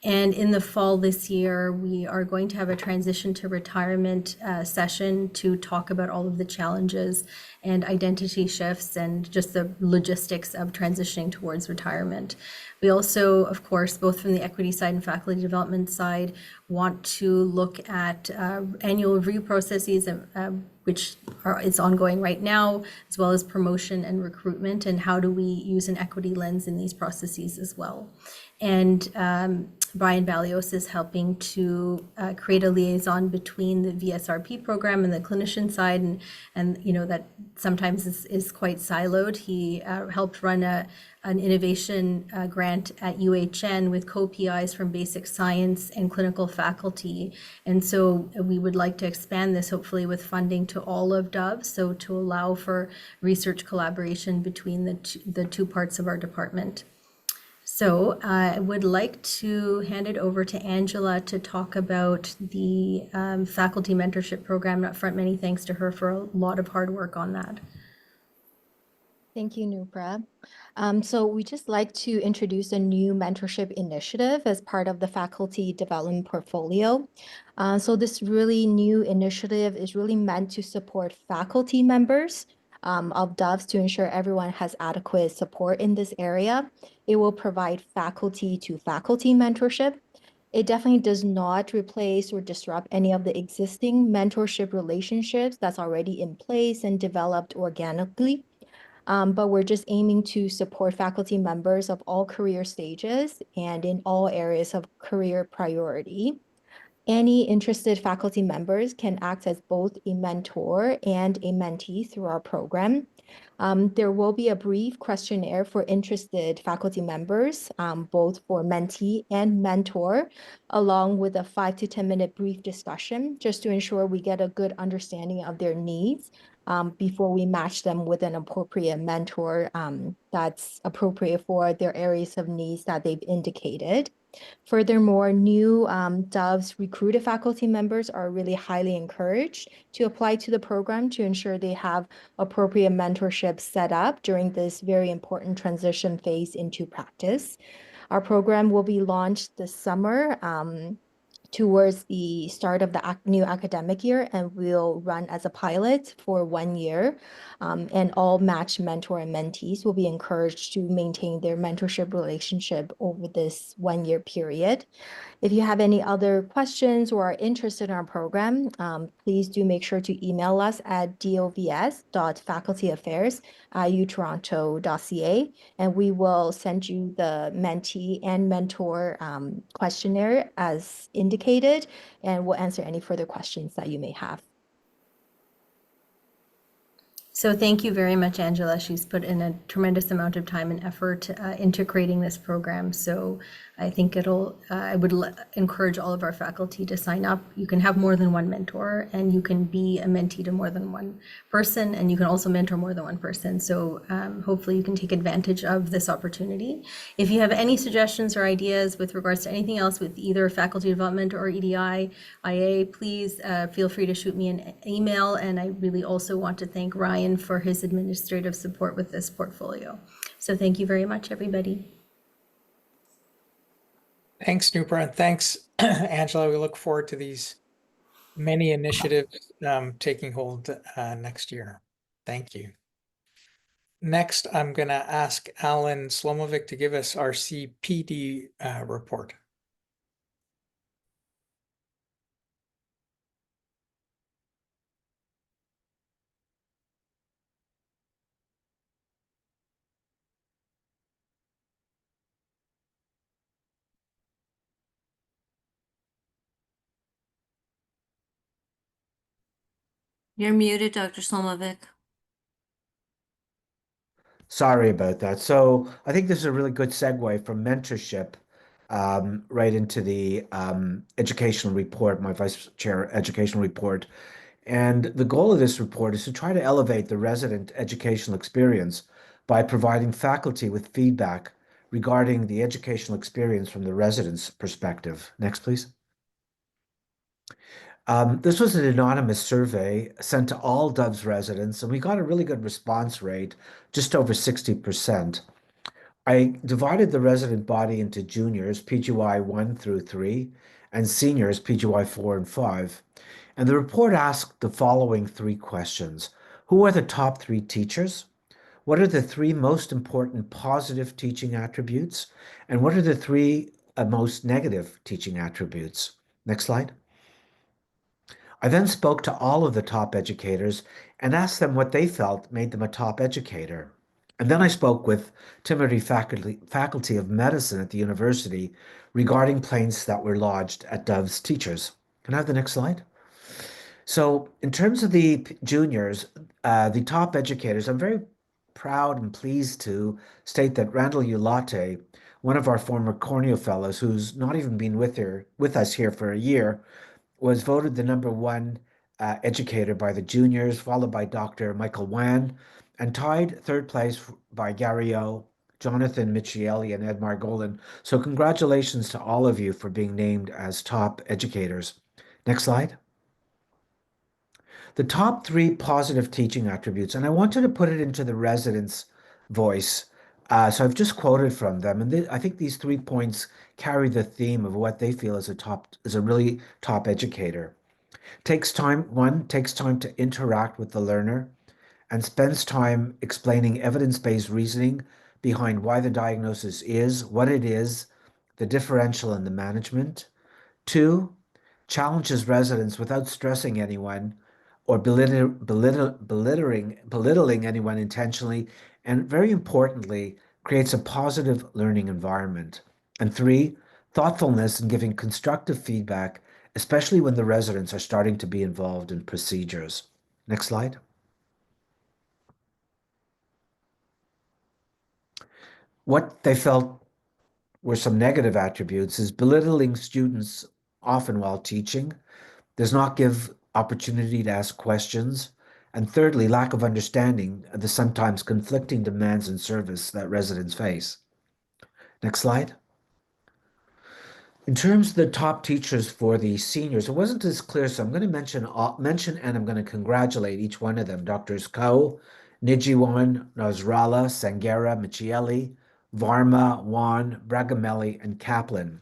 And in the fall this year, we are going to have a transition to retirement session to talk about all of the challenges and identity shifts and just the logistics of transitioning towards retirement. We also, of course, both from the equity side and faculty development side, want to look at annual review processes, which is ongoing right now, as well as promotion and recruitment, and how do we use an equity lens in these processes as well. And Brian Balios is helping to create a liaison between the VSRP program and the clinician side, and that sometimes is quite siloed. He helped run an innovation grant at UHN with co-PIs from basic science and clinical faculty. And so we would like to expand this hopefully with funding to all of DOVS, so to allow for research collaboration between the two parts of our department. So I would like to hand it over to Angela to talk about the faculty mentorship program. Up front, many thanks to her for a lot of hard work on that. Thank you, Nupra. So we just like to introduce a new mentorship initiative as part of the faculty development portfolio. So this really new initiative is really meant to support faculty members of DOVS to ensure everyone has adequate support in this area. It will provide faculty to faculty mentorship. It definitely does not replace or disrupt any of the existing mentorship relationships that's already in place and developed organically. But we're just aiming to support faculty members of all career stages and in all areas of career priority. Any interested faculty members can act as both a mentor and a mentee through our program. There will be a brief questionnaire for interested faculty members, both for mentee and mentor, along with a 5 to 10 minute brief discussion, just to ensure we get a good understanding of their needs before we match them with an appropriate mentor that's appropriate for their areas of needs that they've indicated. Furthermore, new DOVS recruited faculty members are really highly encouraged to apply to the program to ensure they have appropriate mentorship set up during this very important transition phase into practice. Our program will be launched this summer towards the start of the new academic year, and will run as a pilot for 1 year. And all matched mentor and mentees will be encouraged to maintain their mentorship relationship over this 1 year period. If you have any other questions or are interested in our program, please do make sure to email us at dovs.facultyaffairs@utoronto.ca, and we will send you the mentee and mentor questionnaire as indicated, and we'll answer any further questions that you may have. So thank you very much, Angela. She's put in a tremendous amount of time and effort into creating this program. So I think I would encourage all of our faculty to sign up. You can have more than one mentor, and you can be a mentee to more than one person, and you can also mentor more than one person. So hopefully you can take advantage of this opportunity. If you have any suggestions or ideas with regards to anything else with either faculty development or EDI, IA, please feel free to shoot me an email. And I really also want to thank Ryan for his administrative support with this portfolio. So thank you very much, everybody. Thanks, Nupra, and thanks, Angela. We look forward to these many initiatives taking hold next year. Thank you. Next, I'm going to ask Alan Slomovic to give us our CPD report. You're muted, Dr. Slomovic. Sorry about that. So I think this is a really good segue from mentorship right into the educational report, my vice chair educational report. And the goal of this report is to try to elevate the resident educational experience by providing faculty with feedback regarding the educational experience from the resident's perspective. Next, please. This was an anonymous survey sent to all DOVS residents, and we got a really good response rate, just over 60%. I divided the resident body into juniors, PGY 1 through 3, and seniors, PGY 4 and 5. And the report asked the following 3 questions. Who are the top 3 teachers? What are the 3 most important positive teaching attributes? And what are the 3 most negative teaching attributes? Next slide. I then spoke to all of the top educators and asked them what they felt made them a top educator. And then I spoke with Timothy faculty of medicine at the university regarding complaints that were lodged at DOVS teachers. Can I have the next slide? So in terms of the juniors, the top educators, I'm very proud and pleased to state that Randall Ulate, one of our former Cornell fellows, who's not even been with us here for a year, was voted the #1 educator by the juniors, followed by Dr. Michael Wan, and tied 3rd place by Gary O, Jonathan Michieli, and Ed Margolin. So congratulations to all of you for being named as top educators. Next slide. The top 3 positive teaching attributes, and I wanted to put it into the residents' voice. So I've just quoted from them, and I think these 3 points carry the theme of what they feel is a really top educator. Takes time to interact with the learner and spends time explaining evidence-based reasoning behind why the diagnosis is, what it is, the differential and the management. 2, challenges residents without stressing anyone or belittling anyone intentionally, and very importantly, creates a positive learning environment. And 3, thoughtfulness in giving constructive feedback, especially when the residents are starting to be involved in procedures. Next slide. What they felt were some negative attributes is belittling students often while teaching, does not give opportunity to ask questions, and thirdly, lack of understanding of the sometimes conflicting demands and service that residents face. Next slide. In terms of the top teachers for the seniors, it wasn't as clear, so I'm going to mention and I'm going to congratulate each one of them. Drs. Ko, Nijiwan, Nasrallah, Sangera, Michieli, Varma, Wan, Bragamelli, and Kaplan.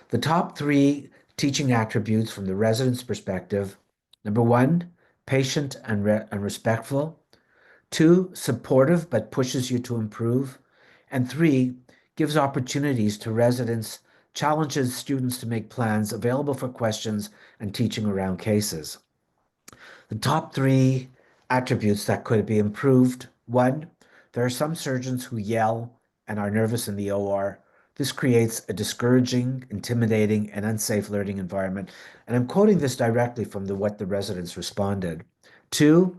The top 3 teaching attributes from the resident's perspective: #1, patient and respectful; 2, supportive but pushes you to improve; and 3, gives opportunities to residents, challenges students to make plans, available for questions and teaching around cases. The top 3 attributes that could be improved: 1, there are some surgeons who yell and are nervous in the OR. This creates a discouraging, intimidating, and unsafe learning environment. And I'm quoting this directly from what the residents responded. 2,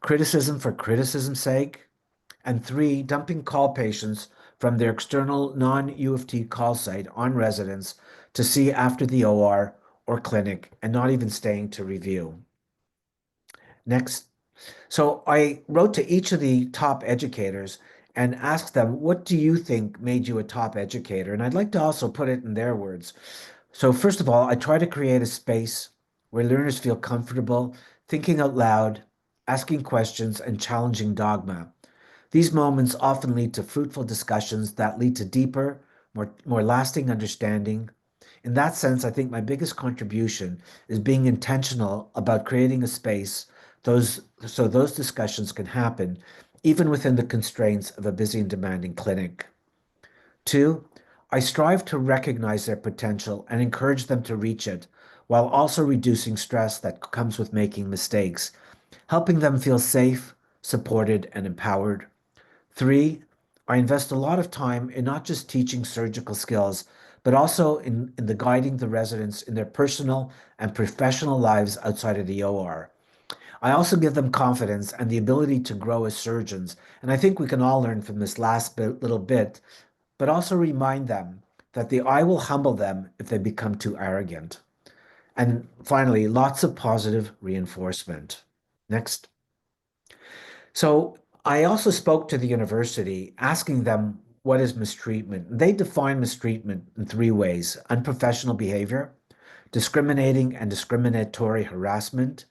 criticism for criticism's sake, and 3, dumping call patients from their external non-UofT call site on residents to see after the OR or clinic and not even staying to review. Next. So I wrote to each of the top educators and asked them, what do you think made you a top educator? And I'd like to also put it in their words. So first of all, I try to create a space where learners feel comfortable thinking out loud, asking questions, and challenging dogma. These moments often lead to fruitful discussions that lead to deeper, more lasting understanding. In that sense, I think my biggest contribution is being intentional about creating a space so those discussions can happen, even within the constraints of a busy and demanding clinic. 2, I strive to recognize their potential and encourage them to reach it, while also reducing stress that comes with making mistakes, helping them feel safe, supported, and empowered. 3, I invest a lot of time in not just teaching surgical skills, but also in the guiding the residents in their personal and professional lives outside of the OR. I also give them confidence and the ability to grow as surgeons, and I think we can all learn from this last little bit, but also remind them that the I will humble them if they become too arrogant. And finally, lots of positive reinforcement. Next. So I also spoke to the university asking them what is mistreatment. They define mistreatment in 3 ways: unprofessional behavior, discriminating and discriminatory harassment,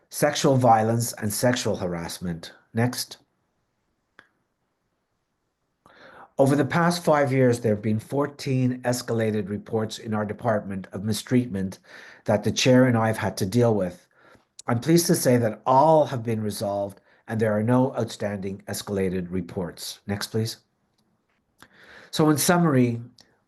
sexual violence, and sexual harassment. Next. Over the past 5 years, there have been 14 escalated reports in our department of mistreatment that the chair and I have had to deal with. I'm pleased to say that all have been resolved and there are no outstanding escalated reports. Next, please. So in summary,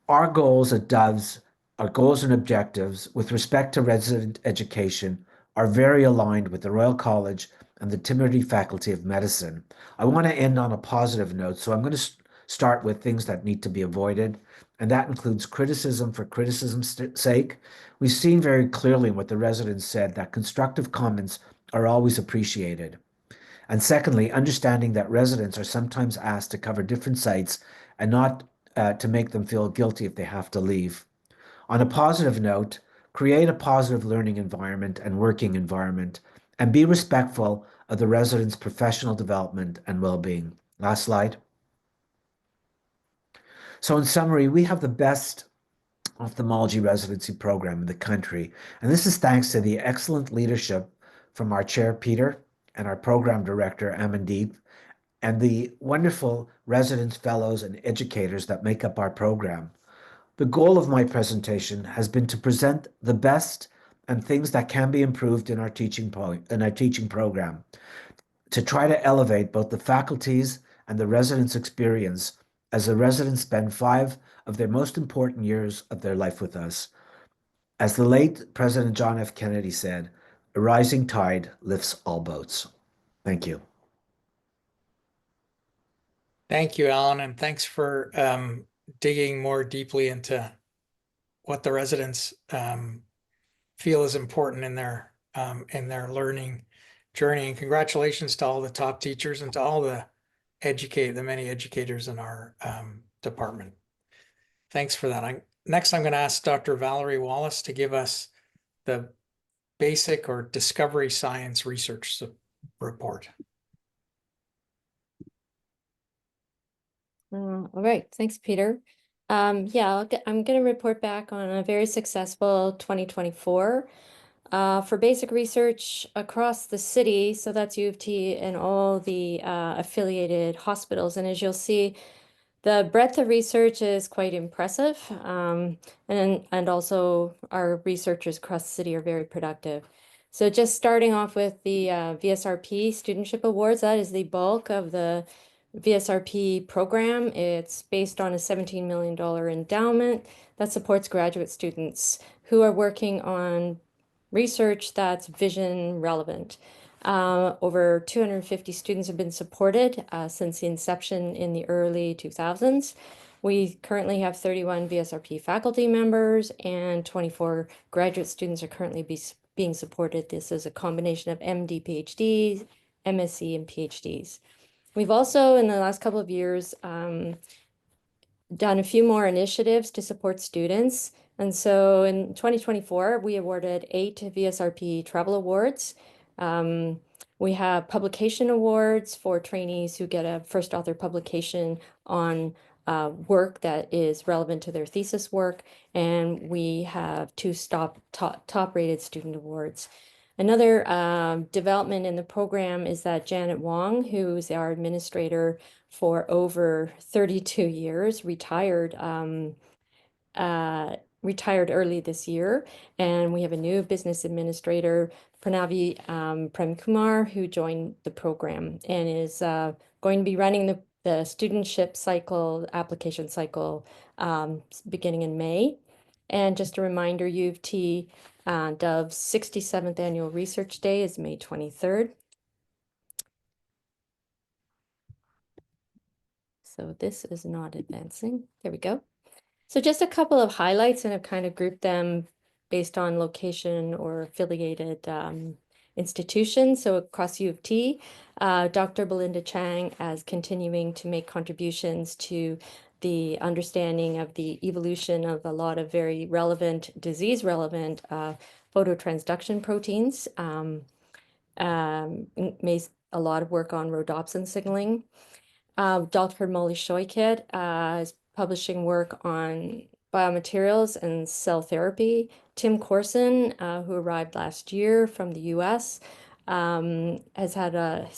our goals at DOVS, our goals and objectives with respect to resident education are very aligned with the Royal College and the Timothy Faculty of Medicine. I want to end on a positive note, so I'm going to start with things that need to be avoided, and that includes criticism for criticism's sake. We've seen very clearly what the residents said, that constructive comments are always appreciated. And secondly, understanding that residents are sometimes asked to cover different sites and not to make them feel guilty if they have to leave. On a positive note, create a positive learning environment and working environment, and be respectful of the residents' professional development and well-being. Last slide. So in summary, we have the best ophthalmology residency program in the country, and this is thanks to the excellent leadership from our chair, Peter, and our program director, Amandeep, and the wonderful residents, fellows, and educators that make up our program. The goal of my presentation has been to present the best and things that can be improved in our teaching program, to try to elevate both the faculty's and the residents' experience as the residents spend 5 of their most important years of their life with us. As the late President John F. Kennedy said, "A rising tide lifts all boats." Thank you. Thank you, Alan, and thanks for digging more deeply into what the residents feel is important in their learning journey. And congratulations to all the top teachers and to all the many educators in our department. Thanks for that. Next, I'm going to ask Dr. Valerie Wallace to give us the basic or discovery science research report. All right, thanks, Peter. I'm going to report back on a very successful 2024 for basic research across the city. So that's UofT and all the affiliated hospitals. And as you'll see, the breadth of research is quite impressive. And also our researchers across the city are very productive. So just starting off with the VSRP Studentship Awards, that is the bulk of the VSRP program. It's based on a $17 million endowment that supports graduate students who are working on research that's vision relevant. Over 250 students have been supported since the inception in the early 2000s. We currently have 31 VSRP faculty members and 24 graduate students are currently being supported. This is a combination of MD, PhD, MSc, and PhDs. We've also, in the last couple of years, done a few more initiatives to support students. And so in 2024, we awarded 8 VSRP Travel Awards. We have publication awards for trainees who get a first author publication on work that is relevant to their thesis work. And we have 2 top rated student awards. Another development in the program is that Janet Wong, who's our administrator for over 32 years, retired early this year. And we have a new business administrator, Pranavi Premkumar, who joined the program and is going to be running the studentship cycle, application cycle, beginning in May. And just a reminder, U of T DOVS 67th Annual Research Day is May 23rd. So this is not advancing. There we go. So just a couple of highlights, and I've kind of grouped them based on location or affiliated institutions. So across U of T, Dr. Belinda Chang as continuing to make contributions to the understanding of the evolution of a lot of very relevant, disease-relevant phototransduction proteins. Made a lot of work on rhodopsin signaling. Dr. Molly Shoykid is publishing work on biomaterials and cell therapy. Tim Corson, who arrived last year from the US, has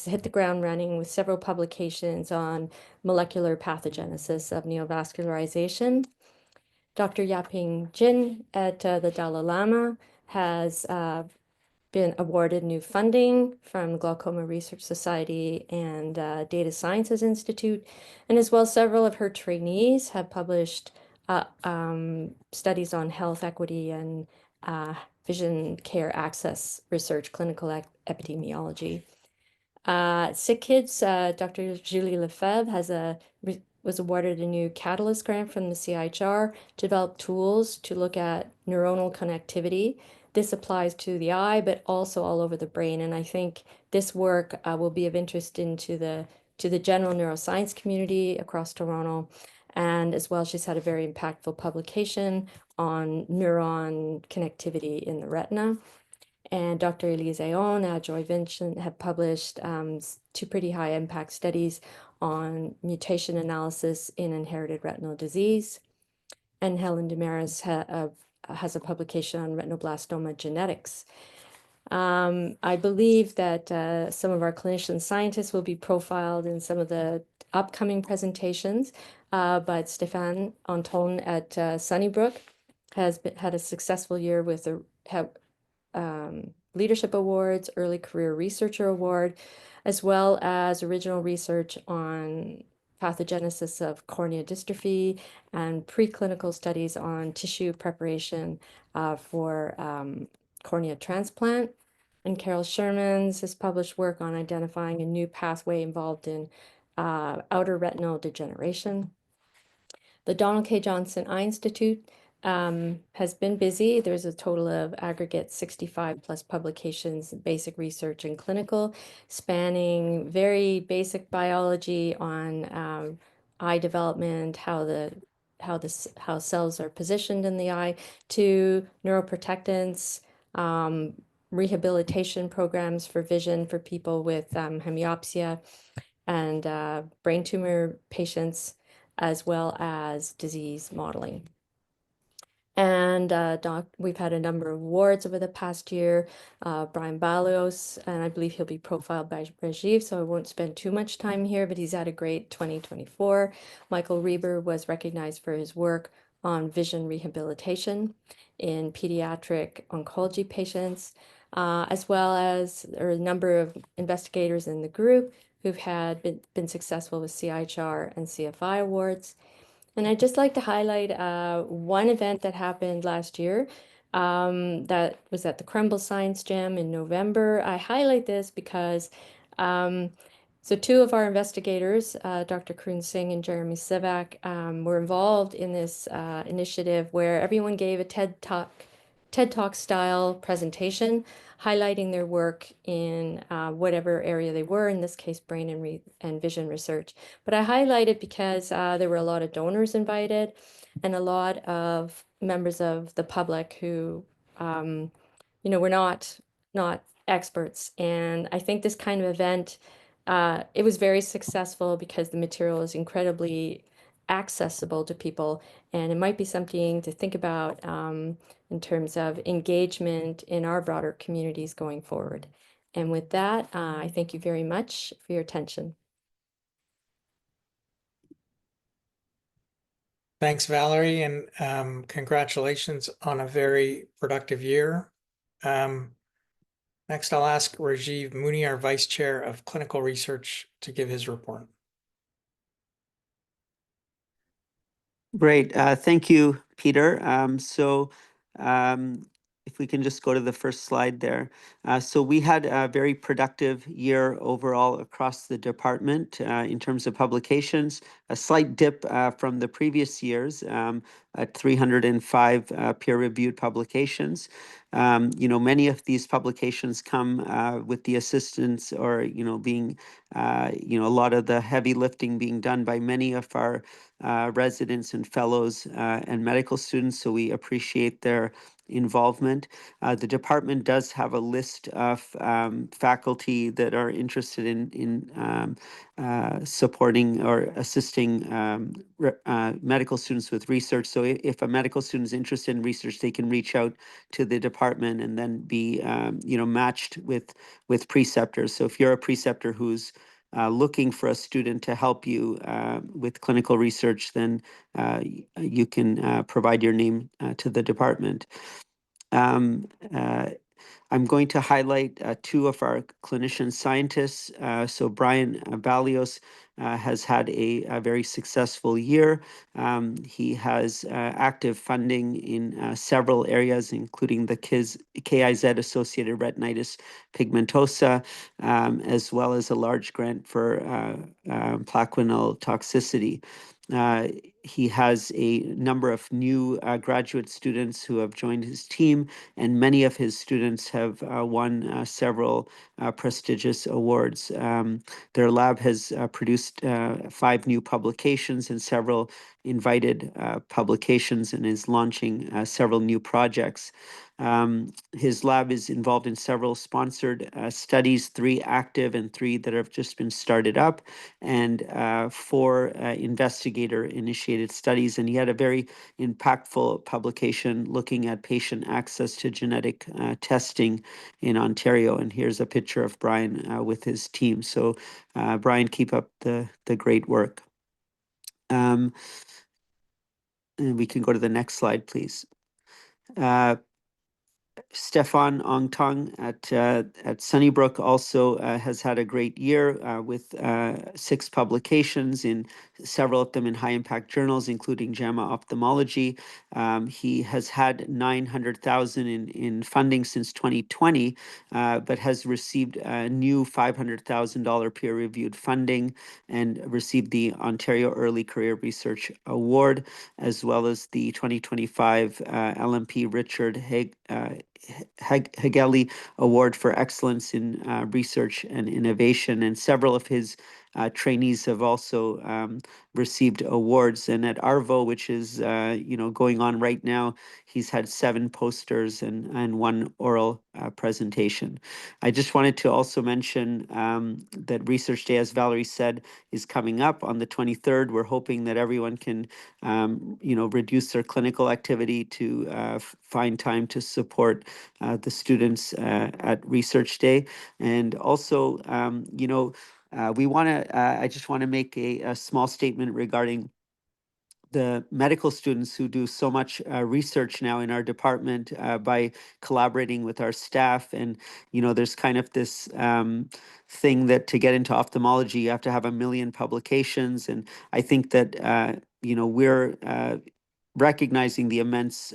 hit the ground running with several publications on molecular pathogenesis of neovascularization. Dr. Yaping Jin at the Dalai Lama has been awarded new funding from Glaucoma Research Society and Data Sciences Institute, and as well several of her trainees have published studies on health equity and vision care access research, clinical epidemiology. Sick Kids, Dr. Julie Lefebvre was awarded a new Catalyst grant from the CIHR to develop tools to look at neuronal connectivity. This applies to the eye, but also all over the brain. And I think this work will be of interest to the general neuroscience community across Toronto. And as well, she's had a very impactful publication on neuron connectivity in the retina. And Dr. Elise Aon, Joy Vincent have published 2 pretty high impact studies on mutation analysis in inherited retinal disease. And Helen Damaris has a publication on retinoblastoma genetics. I believe that some of our clinician scientists will be profiled in some of the upcoming presentations, but Stéphane Anton at Sunnybrook has had a successful year with Leadership Awards, Early Career Researcher Award, as well as original research on pathogenesis of cornea dystrophy and preclinical studies on tissue preparation for cornea transplant. And Carol Shermans has published work on identifying a new pathway involved in outer retinal degeneration. The Donald K. Johnson Eye Institute has been busy. There's a total of aggregate 65 plus publications, basic research and clinical, spanning very basic biology on eye development, how cells are positioned in the eye, to neuroprotectants, rehabilitation programs for vision for people with hemiopsia and brain tumor patients, as well as disease modeling. And we've had a number of awards over the past year. Brian Balios, and I believe he'll be profiled by Rajiv, so I won't spend too much time here, but he's had a great 2024. Michael Reber was recognized for his work on vision rehabilitation in pediatric oncology patients, as well as there are a number of investigators in the group who've been successful with CIHR and CFI awards. And I'd just like to highlight one event that happened last year that was at the Crumble Science Jam in November. I highlight this because so 2 of our investigators, Dr. Karun Singh and Jeremy Sivak, were involved in this initiative where everyone gave a TED Talk TED Talk style presentation, highlighting their work in whatever area they were, in this case, brain and vision research. But I highlight it because there were a lot of donors invited and a lot of members of the public who, were not experts. And I think this kind of event, it was very successful because the material is incredibly accessible to people, and it might be something to think about in terms of engagement in our broader communities going forward. And with that, I thank you very much for your attention. Thanks, Valerie, and congratulations on a very productive year. Next, I'll ask Rajiv Mooney, our Vice Chair of Clinical Research, to give his report. Great. Thank you, Peter. If we can just go to the first slide there. So we had a very productive year overall across the department in terms of publications, a slight dip from the previous years at 305 peer-reviewed publications. Many of these publications come with the assistance or, being, a lot of the heavy lifting being done by many of our residents and fellows and medical students, so we appreciate their involvement. The department does have a list of faculty that are interested in supporting or assisting medical students with research. So if a medical student is interested in research, they can reach out to the department and then be matched with preceptors. So if you're a preceptor who's looking for a student to help you with clinical research, then you can provide your name to the department. I'm going to highlight two of our clinician scientists. So Brian Balios has had a very successful year. He has active funding in several areas, including the KIZ-associated retinitis pigmentosa, as well as a large grant for plaquenil toxicity. He has a number of new graduate students who have joined his team, and many of his students have won several prestigious awards. Their lab has produced 5 new publications and several invited publications, and is launching several new projects. His lab is involved in several sponsored studies, 3 active and 3 that have just been started up, and 4 investigator-initiated studies. And he had a very impactful publication looking at patient access to genetic testing in Ontario. And here's a picture of Brian with his team. So Brian, keep up the great work. And we can go to the next slide, please. Stefan Ongtong at Sunnybrook also has had a great year with 6 publications, in several of them in high impact journals, including JAMA Ophthalmology. He has had $900,000 in funding since 2020, but has received a new $500,000 peer reviewed funding and received the Ontario Early Career Research Award, as well as the 2025 LMP Richard Hegeli Award for Excellence in Research and Innovation. And several of his trainees have also received awards. And at ARVO, which is going on right now, he's had 7 posters and 1 oral presentation. I just wanted to also mention that Research Day, as Valerie said, is coming up on the 23rd. We're hoping that everyone can reduce their clinical activity to find time to support the students at Research Day. And also, I just want to make a small statement regarding the medical students who do so much research now in our department by collaborating with our staff. And, there's kind of this thing that to get into ophthalmology, you have to have 1 million publications. And I think that, we're recognizing the immense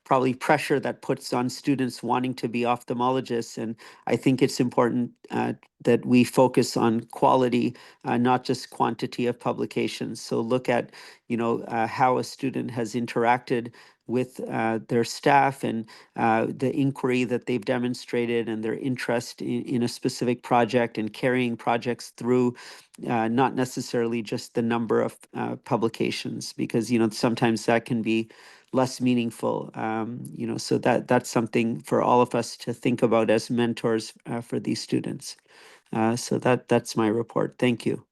probably pressure that puts on students wanting to be ophthalmologists. And I think it's important that we focus on quality, not just quantity of publications. So look at, how a student has interacted with their staff and the inquiry that they've demonstrated and their interest in a specific project and carrying projects through, not necessarily just the number of publications, because, sometimes that can be less meaningful. So that's something for all of us to think about as mentors for these students. So that's my report. Thank you.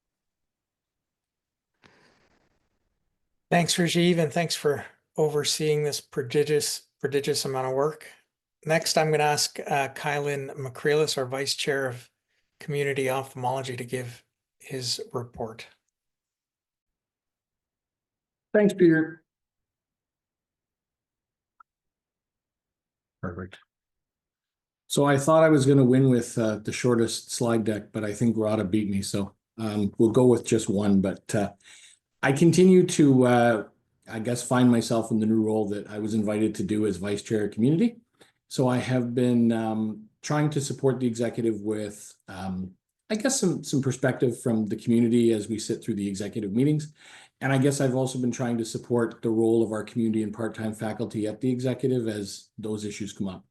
Thanks, Rajiv, and thanks for overseeing this prodigious amount of work. Next, I'm going to ask Kylan McCreelis, our Vice Chair of Community Ophthalmology, to give his report. Thanks, Peter. Perfect. So I thought I was going to win with the shortest slide deck, but I think Rada beat me. So we'll go with just one. But I continue to, I guess, find myself in the new role that I was invited to do as Vice Chair of Community. So I have been trying to support the executive with, I guess, some perspective from the community as we sit through the executive meetings. And I guess I've also been trying to support the role of our community and part-time faculty at the executive as those issues come up.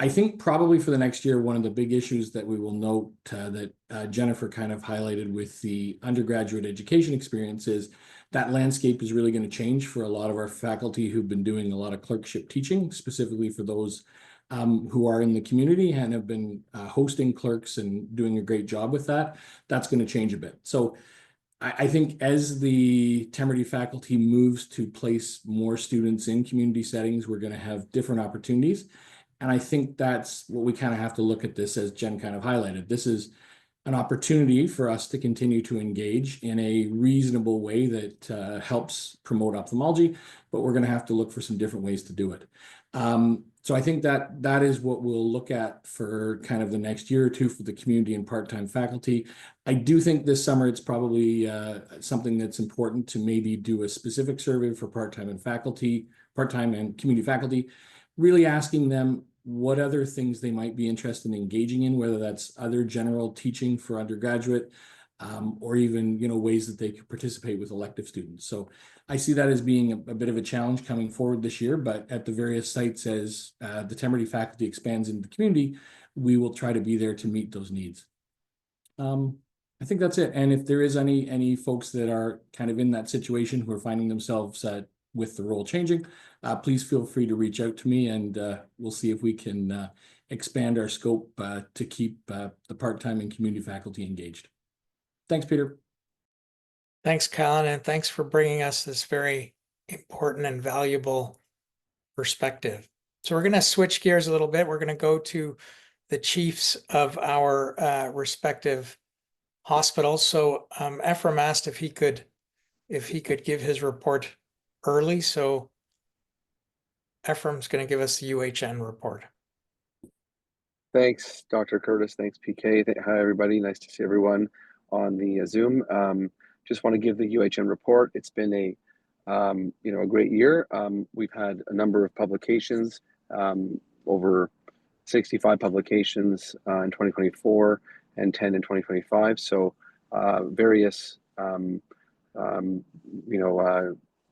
I think probably for the next year, one of the big issues that we will note that Jennifer kind of highlighted with the undergraduate education experience is that landscape is really going to change for a lot of our faculty who've been doing a lot of clerkship teaching, specifically for those who are in the community and have been hosting clerks and doing a great job with that. That's going to change a bit. So I think as the Temerity faculty moves to place more students in community settings, we're going to have different opportunities. And I think that's what we kind of have to look at this, as Jen kind of highlighted. This is an opportunity for us to continue to engage in a reasonable way that helps promote ophthalmology, but we're going to have to look for some different ways to do it. So I think that is what we'll look at for kind of the next year or two for the community and part-time faculty. I do think this summer it's probably something that's important to maybe do a specific survey for part-time and community faculty, really asking them what other things they might be interested in engaging in, whether that's other general teaching for undergraduate, or even, ways that they could participate with elective students. So I see that as being a bit of a challenge coming forward this year, but at the various sites as the Temerity faculty expands into the community, we will try to be there to meet those needs. I think that's it. And if there is any folks that are kind of in that situation who are finding themselves with the role changing, please feel free to reach out to me, and we'll see if we can expand our scope to keep the part-time and community faculty engaged. Thanks, Peter. Thanks, Colin, and thanks for bringing us this very important and valuable perspective. So we're going to switch gears a little bit. We're going to go to the chiefs of our respective hospitals. So Ephraim asked if he could give his report early. So Ephraim's going to give us the UHN report. Thanks, Dr. Curtis. Thanks, PK. Hi, everybody. Nice to see everyone on the Zoom. Just want to give the UHN report. It's been a great year. We've had a number of publications, over 65 publications in 2024 and 10 in 2025. So various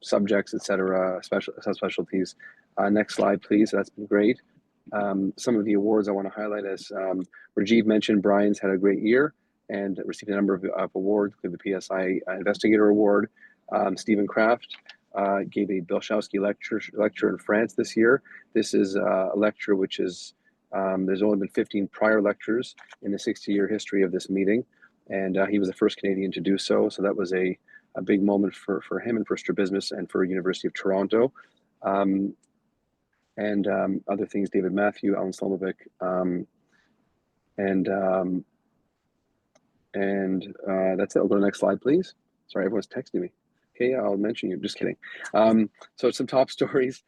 subjects, etc., subspecialties. Next slide, please. That's been great. Some of the awards I want to highlight, as Rajiv mentioned, Brian's had a great year and received a number of awards, including the PSI Investigator Award. Stephen Kraft gave a Belshowski lecture in France this year. This is a lecture which is, there's only been 15 prior lectures in the 60-year history of this meeting, and he was the first Canadian to do so. So that was a big moment for him and for strabismus and for University of Toronto. And other things, David Matthew, Alan Slomovic, that's it. I'll go to the next slide, please. Sorry, everyone's texting me. Okay, I'll mention you. Just kidding. So some top stories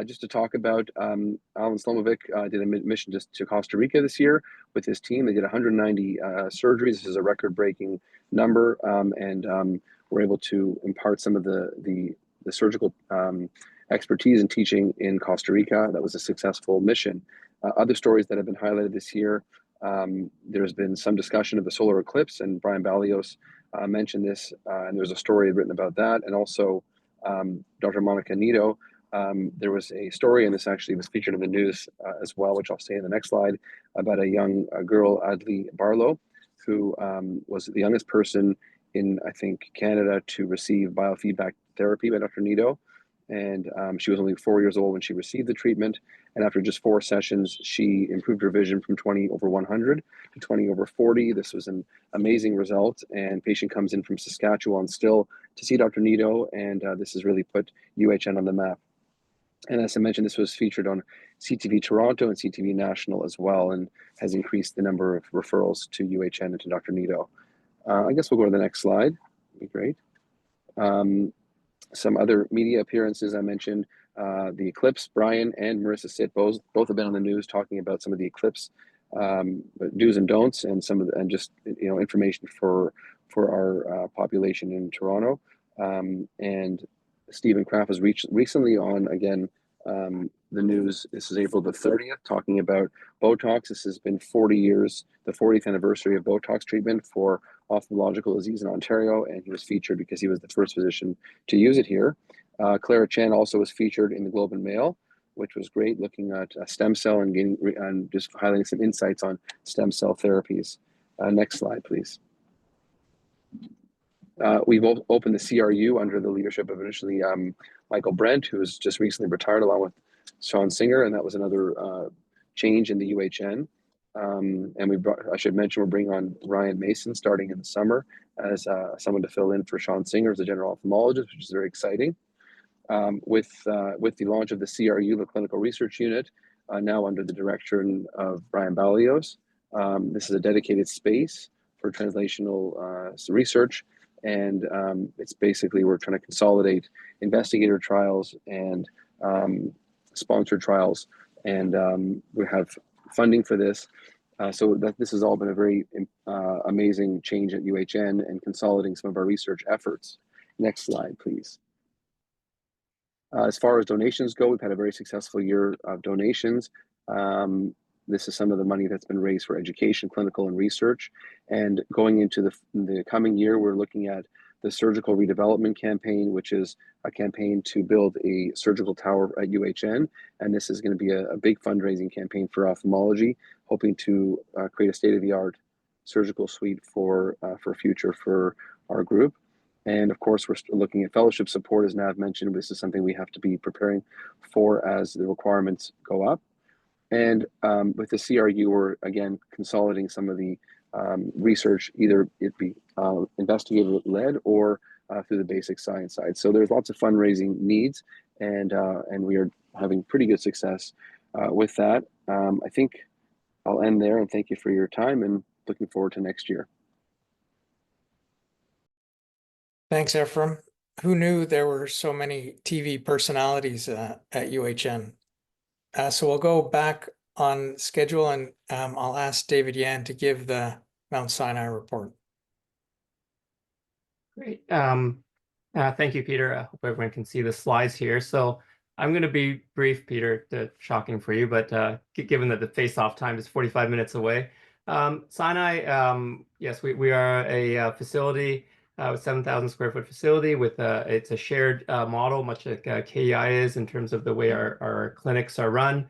just to talk about. Alan Slomovic did a mission to Costa Rica this year with his team. They did 190 surgeries. This is a record-breaking number, and we're able to impart some of the surgical expertise in teaching in Costa Rica. That was a successful mission. Other stories that have been highlighted this year, there's been some discussion of the solar eclipse, and Brian Balios mentioned this, and there's a story written about that. And also Dr. Monica Nito, there was a story, and this actually was featured in the news as well, which I'll say in the next slide, about a young girl, Adli Barlow, who was the youngest person in, I think, Canada to receive biofeedback therapy by Dr. Nito. And she was only 4 years old when she received the treatment. And after just 4 sessions, she improved her vision from 20/100 to 20/40. This was an amazing result. And patient comes in from Saskatchewan still to see Dr. Nito. And this has really put UHN on the map. And as I mentioned, this was featured on CTV Toronto and CTV National as well, and has increased the number of referrals to UHN and to Dr. Nito. I guess we'll go to the next slide. That'd be great. Some other media appearances I mentioned, the eclipse. Brian and Marissa Sitt both have been on the news talking about some of the eclipse do's and don'ts, and some of the, and just information for our population in Toronto. And Stephen Kraft was recently on again the news. This is April the 30th, talking about Botox. This has been 40 years, the 40th anniversary of Botox treatment for ophthalmological disease in Ontario, and he was featured because he was the first physician to use it here. Clara Chen also was featured in the Globe and Mail, which was great, looking at stem cell and just highlighting some insights on stem cell therapies. Next slide, please. We've opened the CRU under the leadership of initially Michael Brent, who has just recently retired, along with Sean Singer, and that was another change in the UHN. And I should mention, we're bringing on Ryan Mason starting in the summer as someone to fill in for Sean Singer as a general ophthalmologist, which is very exciting. With the launch of the CRU, the Clinical Research Unit, now under the direction of Brian Balios. This is a dedicated space for translational research, and it's basically, we're trying to consolidate investigator trials and sponsored trials, and we have funding for this. So this has all been a very amazing change at UHN and consolidating some of our research efforts. Next slide, please. As far as donations go, we've had a very successful year of donations. This is some of the money that's been raised for education, clinical, and research. And going into the coming year, we're looking at the Surgical Redevelopment Campaign, which is a campaign to build a surgical tower at UHN. And this is going to be a big fundraising campaign for ophthalmology, hoping to create a state-of-the-art surgical suite for future for our group. And of course, we're looking at fellowship support, as Nav mentioned. This is something we have to be preparing for as the requirements go up. And with the CRU, we're again consolidating some of the research, either it be investigator-led or through the basic science side. So there's lots of fundraising needs, and we are having pretty good success with that. I think I'll end there, and thank you for your time, and looking forward to next year. Thanks, Ephraim. Who knew there were so many TV personalities at UHN? So we'll go back on schedule, and I'll ask David Yan to give the Mount Sinai report. Great. Thank you, Peter. I hope everyone can see the slides here. So I'm going to be brief, Peter, shocking for you, but given that the face-off time is 45 minutes away. Sinai, yes, we are a facility, 7,000 square foot facility with it's a shared model, much like KEI is in terms of the way our clinics are run.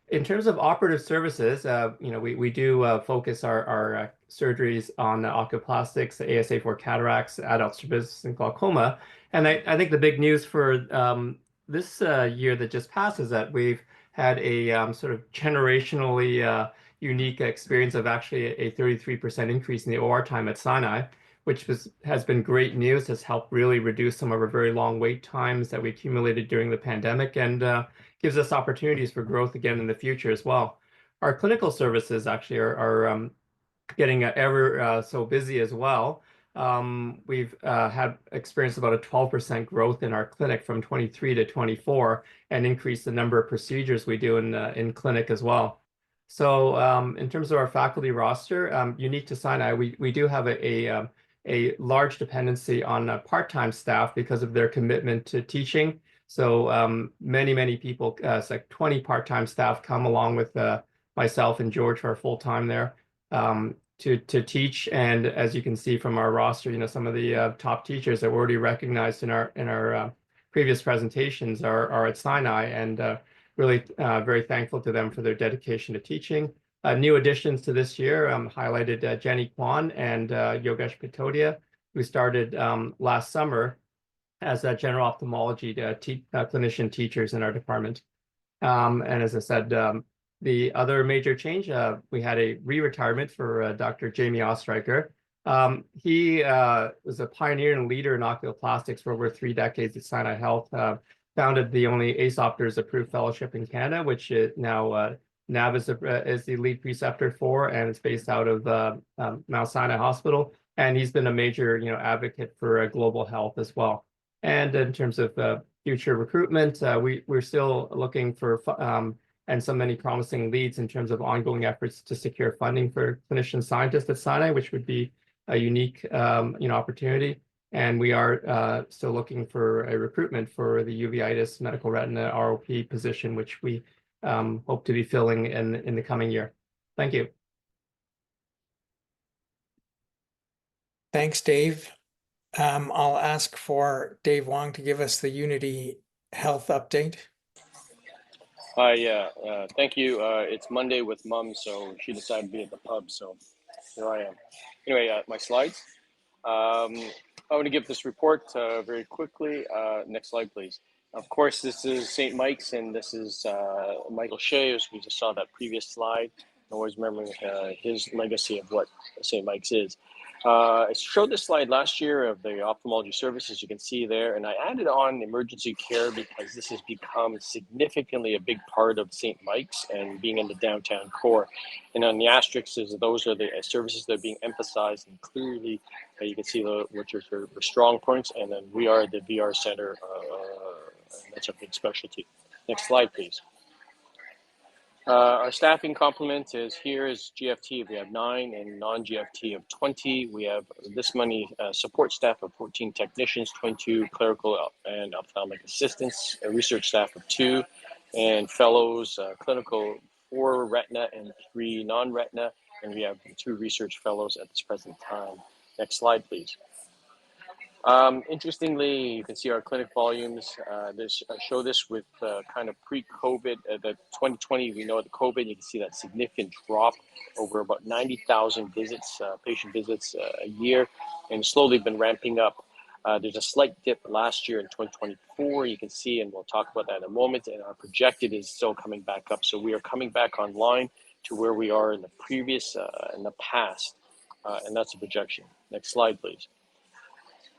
In terms of operative services, we do focus our surgeries on oculoplastics, ASA for cataracts, adult strabismus, and glaucoma. And I think the big news for this year that just passed is that we've had a sort of generationally unique experience of actually a 33% increase in the OR time at Sinai, which has been great news, has helped really reduce some of our very long wait times that we accumulated during the pandemic, and gives us opportunities for growth again in the future as well. Our clinical services actually are getting ever so busy as well. We've had experienced about a 12% growth in our clinic from 23 to 24, and increased the number of procedures we do in clinic as well. So in terms of our faculty roster, unique to Sinai, we do have a large dependency on part-time staff because of their commitment to teaching. So many people, it's like 20 part-time staff come along with myself and George, who are full-time there, to teach. And as you can see from our roster, you know, some of the top teachers that were already recognized in our previous presentations are at Sinai, and really very thankful to them for their dedication to teaching. New additions to this year highlighted Jenny Kwan and Yogesh Patodia, who started last summer as general ophthalmology clinician teachers in our department. And as I said, the other major change, we had a re-retirement for Dr. Jamie Ostreicher. He was a pioneer and leader in oculoplastics for over 3 decades at Sinai Health, founded the only ASOPTers approved fellowship in Canada, which is now Nav is the lead preceptor for, and it's based out of Mount Sinai Hospital. And he's been a major, you know, advocate for global health as well. And in terms of future recruitment, we're still looking for and so many promising leads in terms of ongoing efforts to secure funding for clinician scientists at Sinai, which would be a unique opportunity. And we are still looking for a recruitment for the uveitis medical retina ROP position, which we hope to be filling in the coming year. Thank you. Thanks, Dave. I'll ask for Dave Wong to give us the Unity Health update. Hi, thank you. It's Monday with Mom, so she decided to be at the pub, so here I am. Anyway, my slides. I want to give this report very quickly. Next slide, please. Of course, this is St. Mike's, and this is Michael Shea, as we just saw that previous slide. Always remembering his legacy of what St. Mike's is. I showed this slide last year of the ophthalmology services you can see there, and I added on emergency care because this has become significantly a big part of St. Mike's and being in the downtown core. And on the asterisks, those are the services that are being emphasized, and clearly you can see which are strong points, and then we are the VR center, and that's a big specialty. Next slide, please. Our staffing complement is here is GFT, we have 9, and non-GFT of 20. We have this many support staff of 14 technicians, 22 clerical and ophthalmic assistants, a research staff of 2, and fellows, clinical 4 retina and 3 non-retina, and we have 2 research fellows at this present time. Next slide, please. Interestingly, you can see our clinic volumes. I show this with kind of pre-COVID, the 2020, we know the COVID, you can see that significant drop over about 90,000 visits, patient visits a year, and slowly been ramping up. There's a slight dip last year in 2024, you can see, and we'll talk about that in a moment, and our projected is still coming back up. So we are coming back online to where we are in the previous, in the past, and that's a projection. Next slide, please.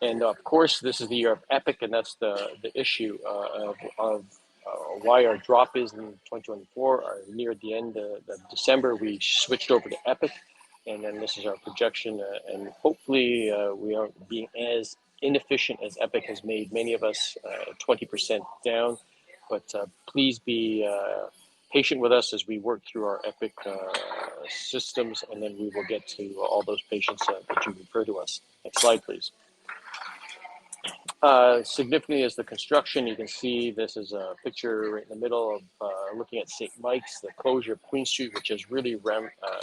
And of course, this is the year of Epic, and that's the issue of why our drop is in 2024. Near the end of December, we switched over to Epic, and then this is our projection. And hopefully, we aren't being as inefficient as Epic has made many of us 20% down. But please be patient with us as we work through our Epic systems, and then we will get to all those patients that you refer to us. Next slide, please. Significantly is the construction. You can see this is a picture right in the middle of looking at St. Mike's, the closure of Queen Street, which has really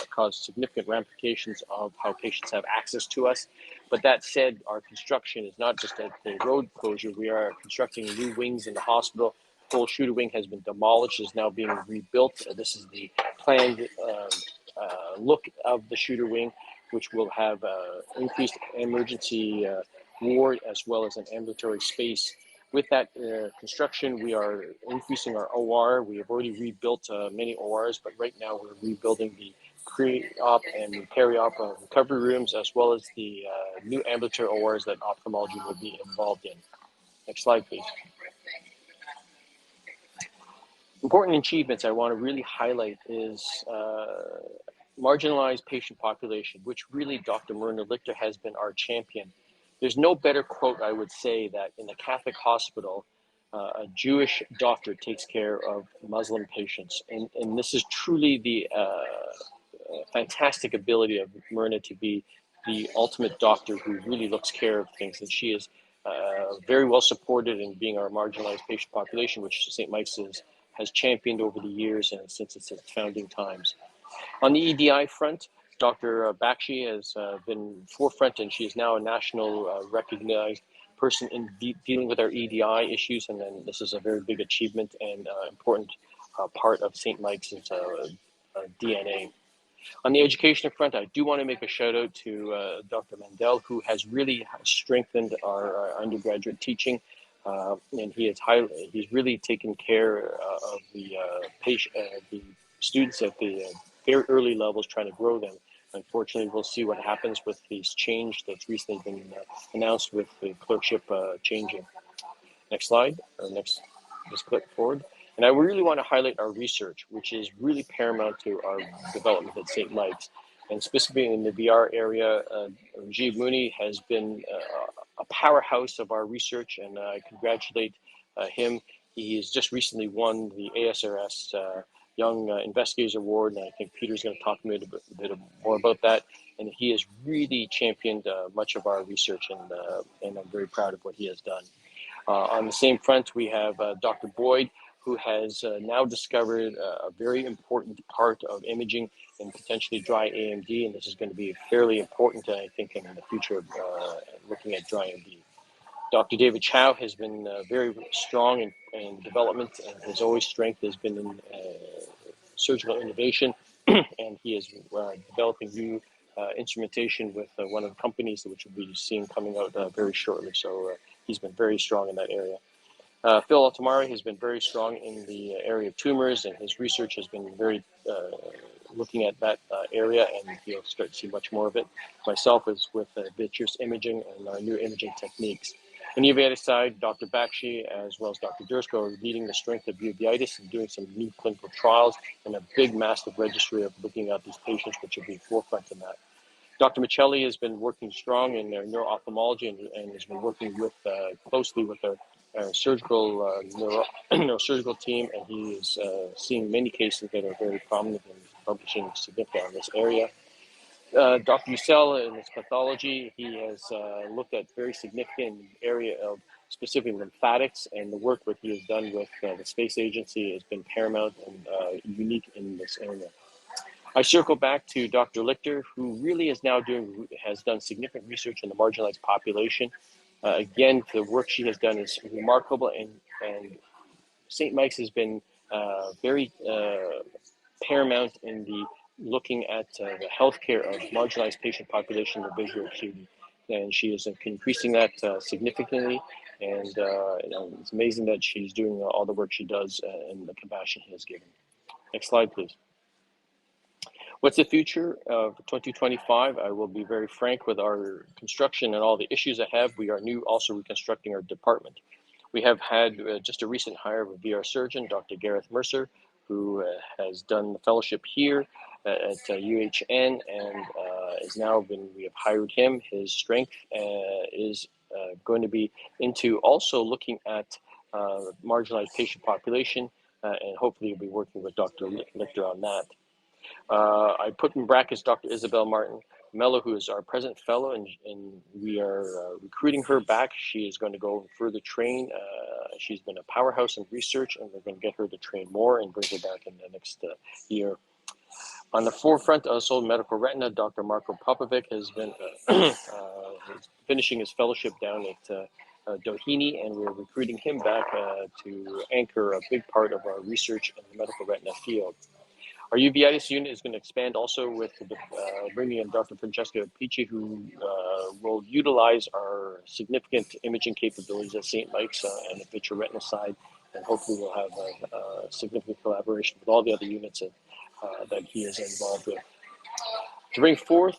caused significant ramifications of how patients have access to us. But that said, our construction is not just a road closure. We are constructing new wings in the hospital. The whole shooter wing has been demolished, is now being rebuilt. This is the planned look of the shooter wing, which will have increased emergency ward as well as an ambulatory space. With that construction, we are increasing our OR. We have already rebuilt many ORs, but right now we're rebuilding the pre-op and peri-op recovery rooms, as well as the new ambulatory ORs that ophthalmology will be involved in. Next slide, please. Important achievements I want to really highlight is marginalized patient population, which really Dr. Myrna Lichter has been our champion. There's no better quote, I would say, that in the Catholic hospital, a Jewish doctor takes care of Muslim patients. And this is truly the fantastic ability of Myrna to be the ultimate doctor who really looks care of things. And she is very well supported in being our marginalized patient population, which St. Mike's has championed over the years and since its founding times. On the EDI front, Dr. Bakshi has been forefront, and she is now a national recognized person in dealing with our EDI issues, and then this is a very big achievement and important part of St. Mike's DNA. On the education front, I do want to make a shout out to Dr. Mandel, who has really strengthened our undergraduate teaching, and he's really taken care of the the students at the very early levels, trying to grow them. Unfortunately, we'll see what happens with this change that's recently been announced with the clerkship changing. Next slide, or just click forward. And I really want to highlight our research, which is really paramount to our development at St. Mike's. And specifically in the VR area, Rajiv Mooney has been a powerhouse of our research, and I congratulate him. He has just recently won the ASRS Young Investigators Award, and I think Peter's going to talk a bit more about that. And he has really championed much of our research, and I'm very proud of what he has done. On the same front, we have Dr. Boyd, who has now discovered a very important part of imaging and potentially dry AMD, and this is going to be fairly important, I think, in the future of looking at dry AMD. Dr. David Chow has been very strong in development, and his always strength has been in surgical innovation, and he is developing new instrumentation with one of the companies which we'll be seeing coming out very shortly. So he's been very strong in that area. Phil Altamari has been very strong in the area of tumors, and his research has been very looking at that area, and you'll start to see much more of it. Myself is with vitreous imaging and our new imaging techniques. On the uveitis side, Dr. Bakshi as well as Dr. Dursko are leading the strength of uveitis and doing some new clinical trials and a big massive registry of looking at these patients, which will be forefront in that. Dr. Michelli has been working strong in their neuro-ophthalmology and has been working with closely with our surgical neurosurgical team, and he is seeing many cases that are very prominent and publishing significant in this area. Dr. Ucell in his pathology, he has looked at very significant area of specific lymphatics, and the work that he has done with the space agency has been paramount and unique in this area. I circle back to Dr. Lichter, who really is now has done significant research in the marginalized population. Again, the work she has done is remarkable, and St. Mike's has been very paramount in the looking at the healthcare of marginalized patient population with visual acuity, and she is increasing that significantly. And it's amazing that she's doing all the work she does and the compassion he has given. Next slide, please. What's the future of 2025? I will be very frank with our construction and all the issues I have. We are also reconstructing our department. We have had just a recent hire of a VR surgeon, Dr. Gareth Mercer, who has done the fellowship here at UHN, and we have hired him. His strength is going to be into also looking at marginalized patient population, and hopefully we'll be working with Dr. Lichter on that. I put in brackets Dr. Isabel Martin Mello, who is our present fellow, and we are recruiting her back. She is going to go further train. She's been a powerhouse in research, and we're going to get her to train more and bring her back in the next year. On the forefront, also medical retina, Dr. Marko Popovic has been finishing his fellowship down at Doheny, and we're recruiting him back to anchor a big part of our research in the medical retina field. Our uveitis unit is going to expand also with bringing in Dr. Francesca Pici, who will utilize our significant imaging capabilities at St. Mike's and the vitreoretinal side, and hopefully we'll have a significant collaboration with all the other units that he is involved with. To bring forth,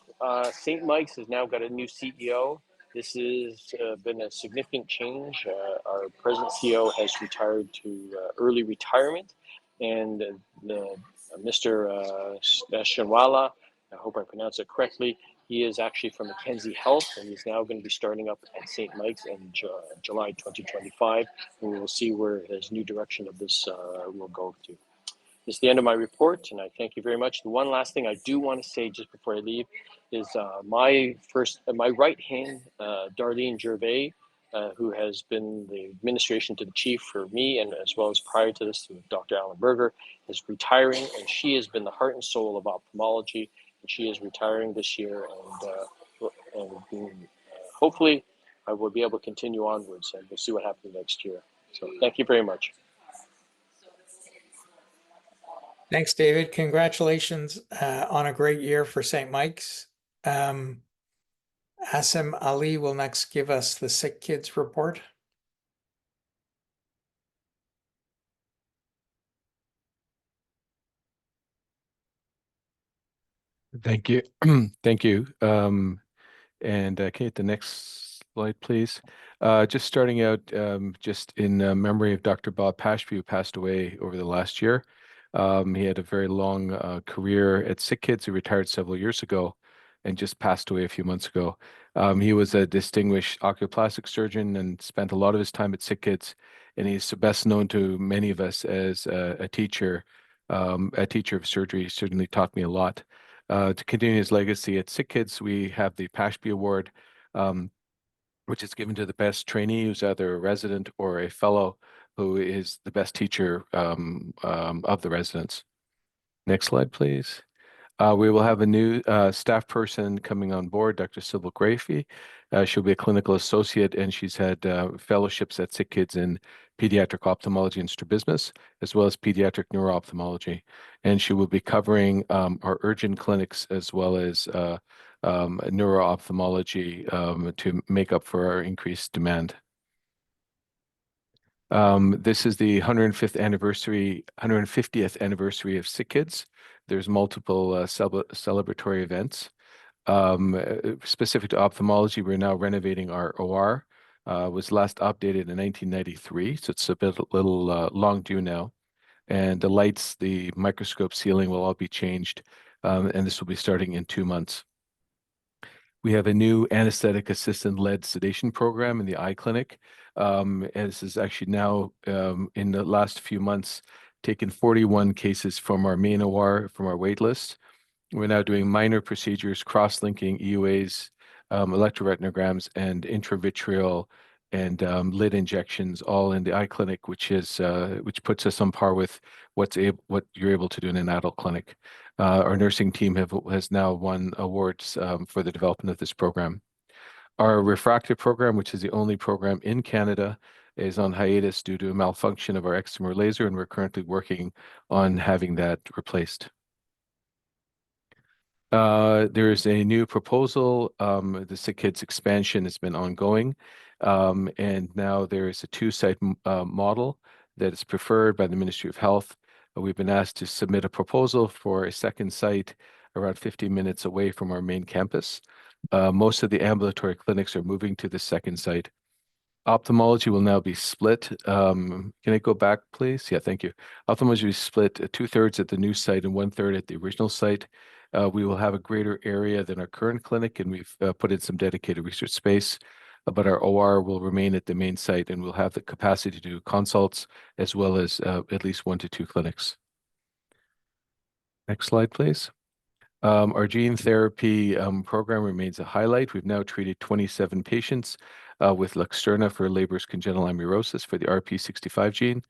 St. Mike's has now got a new CEO. This has been a significant change. Our present CEO has retired to early retirement, and Mr. Shanwala, I hope I pronounced it correctly, he is actually from Mackenzie Health, and he's now going to be starting up at St. Mike's in July 2025, and we will see where his new direction of this will go to. This is the end of my report, and I thank you very much. The one last thing I do want to say just before I leave is my right hand, Darlene Gervais, who has been the administration to the chief for me, and as well as prior to this, to Dr. Alan Berger, is retiring, and she has been the heart and soul of ophthalmology, and she is retiring this year, and hopefully I will be able to continue onwards, and we'll see what happens next year. So thank you very much. Thanks, David. Congratulations on a great year for St. Mike's. Asim Ali will next give us the Sick Kids report. Thank you. Thank you. And can you hit the next slide, please? Just starting out, just in memory of Dr. Bob Pashby, who passed away over the last year. He had a very long career at Sick Kids. He retired several years ago and just passed away a few months ago. He was a distinguished oculoplastic surgeon and spent a lot of his time at Sick Kids. And he's best known to many of us as a teacher of surgery. He certainly taught me a lot. To continue his legacy at Sick Kids, we have the Pashby Award, which is given to the best trainee who's either a resident or a fellow who is the best teacher of the residents. Next slide, please. We will have a new staff person coming on board, Dr. Sybil Grafey. She'll be a clinical associate, and she's had fellowships at Sick Kids in pediatric ophthalmology and strabismus, as well as pediatric neuro-ophthalmology. And she will be covering our urgent clinics as well as neuro-ophthalmology to make up for our increased demand. This is the 150th anniversary of Sick Kids. There's multiple celebratory events. Specific to ophthalmology, we're now renovating our OR. Was last updated in 1993, so it's a little long due now. And the lights, the microscope ceiling will all be changed, and this will be starting in 2 months. We have a new anesthetic assistant-led sedation program in the eye clinic. And this is actually now, in the last few months, taken 41 cases from our main OR, from our wait list. We're now doing minor procedures, cross-linking EUAs, electroretinograms, and intravitreal and lid injections, all in the eye clinic, which puts us on par with what you're able to do in an adult clinic. Our nursing team has now won awards for the development of this program. Our refractive program, which is the only program in Canada, is on hiatus due to a malfunction of our excimer laser, and we're currently working on having that replaced. There's a new proposal. The Sick Kids expansion has been ongoing, and now there is a 2-site model that is preferred by the Ministry of Health. We've been asked to submit a proposal for a second site around 50 minutes away from our main campus. Most of the ambulatory clinics are moving to the second site. Ophthalmology will now be split. Can I go back, please? Yeah, thank you. Ophthalmology will be split 2/3 at the new site and 1/3 at the original site. We will have a greater area than our current clinic, and we've put in some dedicated research space. But our OR will remain at the main site, and we'll have the capacity to do consults as well as at least 1 to 2 clinics. Next slide, please. Our gene therapy program remains a highlight. We've now treated 27 patients with Luxturna for Leber's congenital amaurosis for the RP65 gene.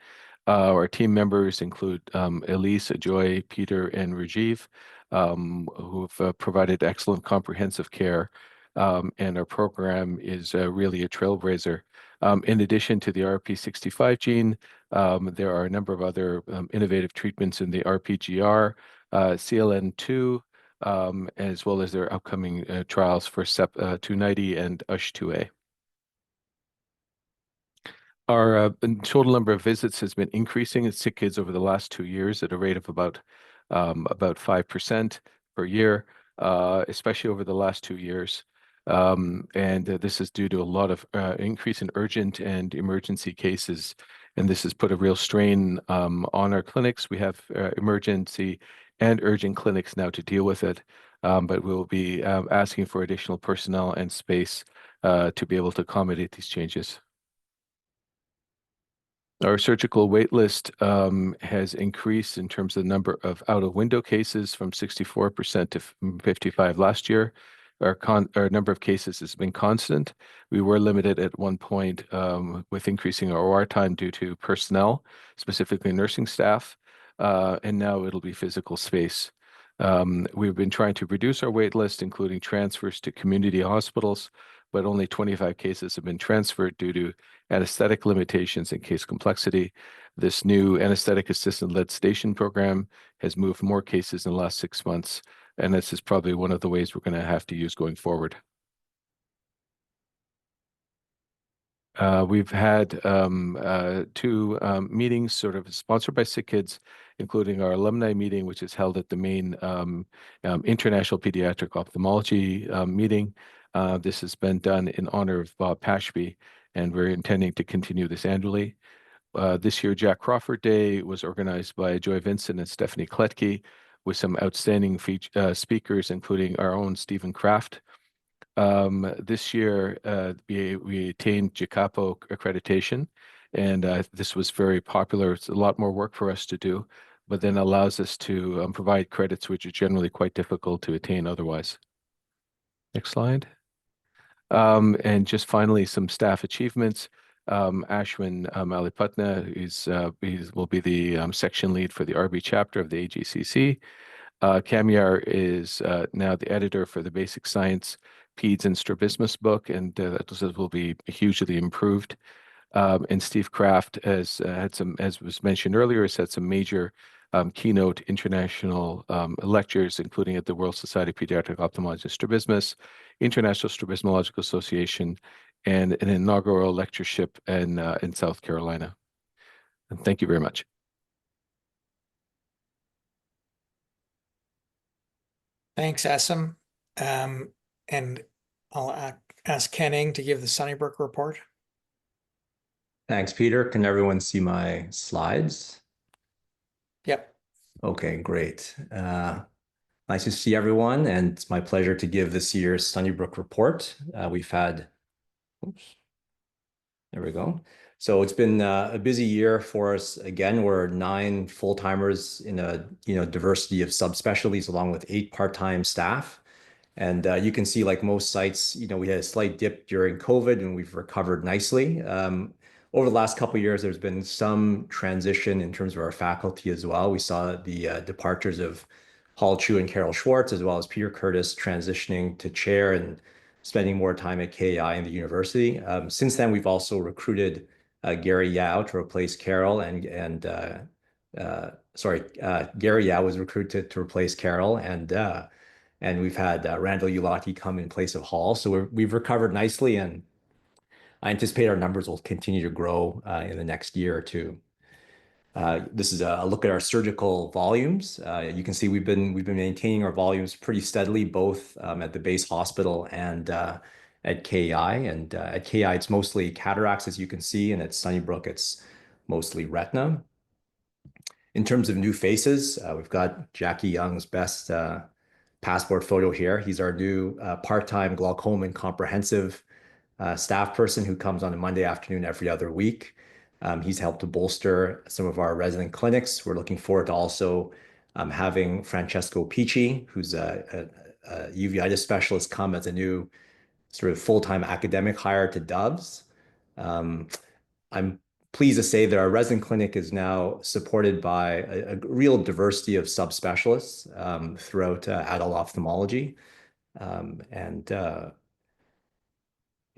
Our team members include Elise, Ajoy, Peter, and Rajiv, who have provided excellent comprehensive care. And our program is really a trailblazer. In addition to the RP65 gene, there are a number of other innovative treatments in the RPGR, CLN2, as well as their upcoming trials for CEP290 and USH2A. Our total number of visits has been increasing at Sick Kids over the last 2 years at a rate of about 5% per year, especially over the last 2 years. And this is due to a lot of increase in urgent and emergency cases. And this has put a real strain on our clinics. We have emergency and urgent clinics now to deal with it, but we'll be asking for additional personnel and space to be able to accommodate these changes. Our surgical wait list has increased in terms of the number of out-of-window cases from 64% to 55% last year. our number of cases has been constant. We were limited at one point with increasing our OR time due to personnel, specifically nursing staff, and now it'll be physical space. We've been trying to reduce our wait list, including transfers to community hospitals, but only 25 cases have been transferred due to anesthetic limitations and case complexity. This new anesthetic assistant-led station program has moved more cases in the last 6 months, and this is probably one of the ways we're going to have to use going forward. We've had two meetings sort of sponsored by Sick Kids, including our alumni meeting, which is held at the main International Pediatric Ophthalmology meeting. This has been done in honor of Bob Pashby, and we're intending to continue this annually. This year, Jack Crawford Day was organized by Joy Vincent and Stephanie Kletke, with some outstanding speakers, including our own Stephen Kraft. This year, we attained JCAPO accreditation, and this was very popular. It's a lot more work for us to do, but then allows us to provide credits which are generally quite difficult to attain otherwise. Next slide. And just finally, some staff achievements. Ashwin Malipatna will be the section lead for the RB chapter of the AGCC. Kamyar is now the editor for the Basic Science Peds and Strabismus book, and that will be hugely improved. And Steve Kraft has had some, as was mentioned earlier, has had some major keynote international lectures, including at the World Society of Pediatric Ophthalmology and Strabismus, International Strabismological Association, and an inaugural lectureship in South Carolina. And thank you very much. Thanks, Essam. And I'll ask Ken Ing to give the Sunnybrook report. Thanks, Peter. Can everyone see my slides? Yep. Okay, great. Nice to see everyone, and it's my pleasure to give this year's Sunnybrook report. We've had, oops, there we go. So it's been a busy year for us. Again, we're 9 full-timers in a diversity of subspecialties, along with 8 part-time staff. And you can see, like most sites, we had a slight dip during COVID, and we've recovered nicely. Over the last couple of years, there's been some transition in terms of our faculty as well. We saw the departures of Hall Chu and Carol Schwartz, as well as Peter Curtis transitioning to chair and spending more time at KI in the university. Since then, we've also recruited Gary Yao to replace Carol, Gary Yao was recruited to replace Carol, and we've had Randall Ulati come in place of Hall. So we've recovered nicely, and I anticipate our numbers will continue to grow in the next year or two. This is a look at our surgical volumes. You can see we've been maintaining our volumes pretty steadily, both at the base hospital and at KI. And at KI, it's mostly cataracts, as you can see, and at Sunnybrook, it's mostly retina. In terms of new faces, we've got Jackie Young's best passport photo here. He's our new part-time glaucoma and comprehensive staff person who comes on a Monday afternoon every other week. He's helped to bolster some of our resident clinics. We're looking forward to also having Francesco Picci, who's a uveitis specialist, come as a new sort of full-time academic hire to DOVS. I'm pleased to say that our resident clinic is now supported by a real diversity of subspecialists throughout adult ophthalmology.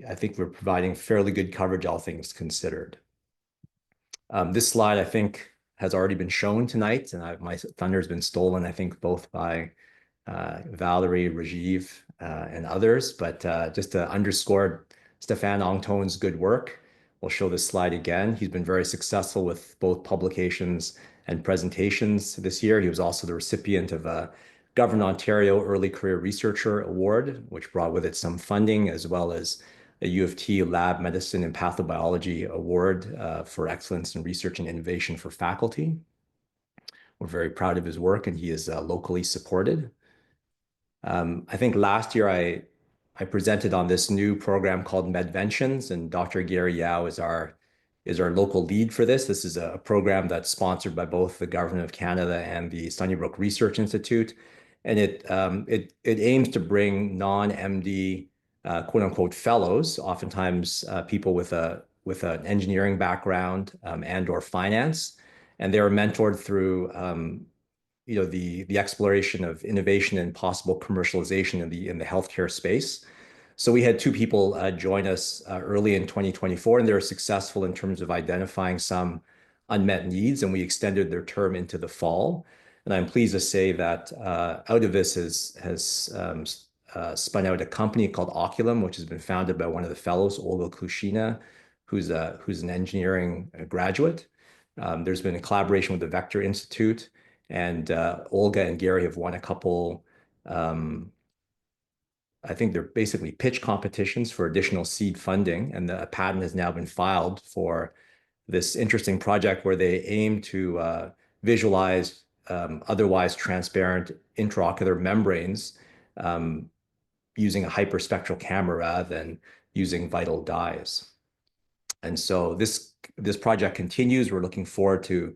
I think we're providing fairly good coverage, all things considered. This slide, I think, has already been shown tonight, and my thunder has been stolen, I think, both by Valerie, Rajiv, and others. But just to underscore Stefan Ongton's good work, we'll show this slide again. He's been very successful with both publications and presentations this year. He was also the recipient of a Government Ontario Early Career Researcher Award, which brought with it some funding, as well as a UofT Lab Medicine and Pathobiology Award for excellence in research and innovation for faculty. We're very proud of his work, and he is locally supported. I think last year I presented on this new program called Medventions, and Dr. Gary Yao is our local lead for this. This is a program that's sponsored by both the Government of Canada and the Sunnybrook Research Institute. and it aims to bring non-MD quote unquote fellows, oftentimes people with an engineering background and or finance, and they are mentored through the exploration of innovation and possible commercialization in the healthcare space. So we had two people join us early in 2024, and they were successful in terms of identifying some unmet needs, and we extended their term into the fall. And I'm pleased to say that out of this has spun out a company called Oculum, which has been founded by one of the fellows, Olga Klushina, who's an engineering graduate. There's been a collaboration with the Vector Institute, and Olga and Gary have won a couple, I think they're basically pitch competitions for additional seed funding, and a patent has now been filed for this interesting project where they aim to visualize otherwise transparent intraocular membranes using a hyperspectral camera rather than using vital dyes. And so this project continues. We're looking forward to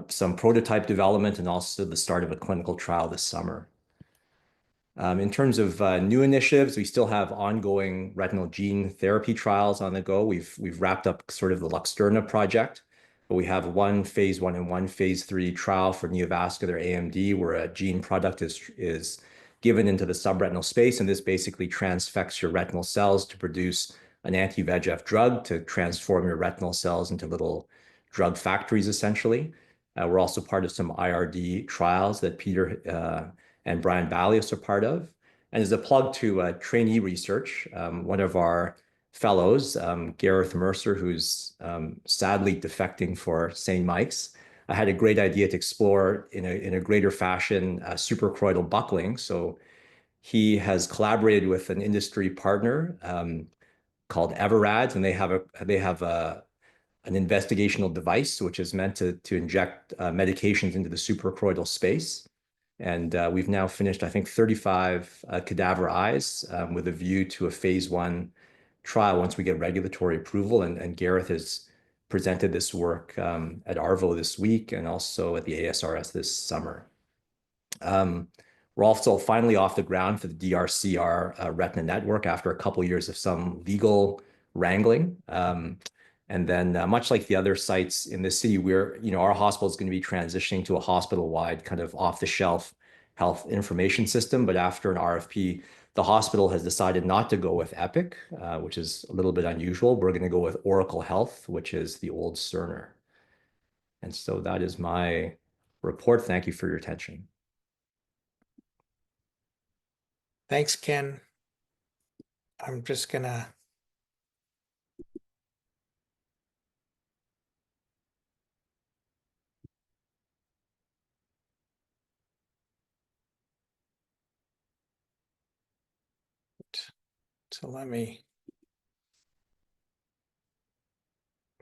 some prototype development and also the start of a clinical trial this summer. In terms of new initiatives, we still have ongoing retinal gene therapy trials on the go. We've wrapped up sort of the Luxturna project, but we have one phase 1 and one phase 3 trial for neovascular AMD, where a gene product is given into the subretinal space, and this basically transfects your retinal cells to produce an anti-VEGF drug to transform your retinal cells into little drug factories, essentially. We're also part of some IRD trials that Peter and Brian Ballios are part of. And as a plug to trainee research, one of our fellows, Gareth Mercer, who's sadly defecting for St. Mike's, had a great idea to explore in a greater fashion suprachoroidal buckling. So he has collaborated with an industry partner called Everrads, and they have an investigational device which is meant to inject medications into the suprachoroidal space. And we've now finished, I think, 35 cadaver eyes with a view to a phase 1 trial once we get regulatory approval. And Gareth has presented this work at ARVO this week and also at the ASRS this summer. We're also finally off the ground for the DRCR Retina Network after a couple of years of some legal wrangling. And then much like the other sites in the city, our hospital is going to be transitioning to a hospital-wide kind of off-the-shelf health information system. But after an RFP, the hospital has decided not to go with Epic, which is a little bit unusual. We're going to go with Oracle Health, which is the old Cerner. And so that is my report. Thank you for your attention. Thanks, Ken. I'm just gonna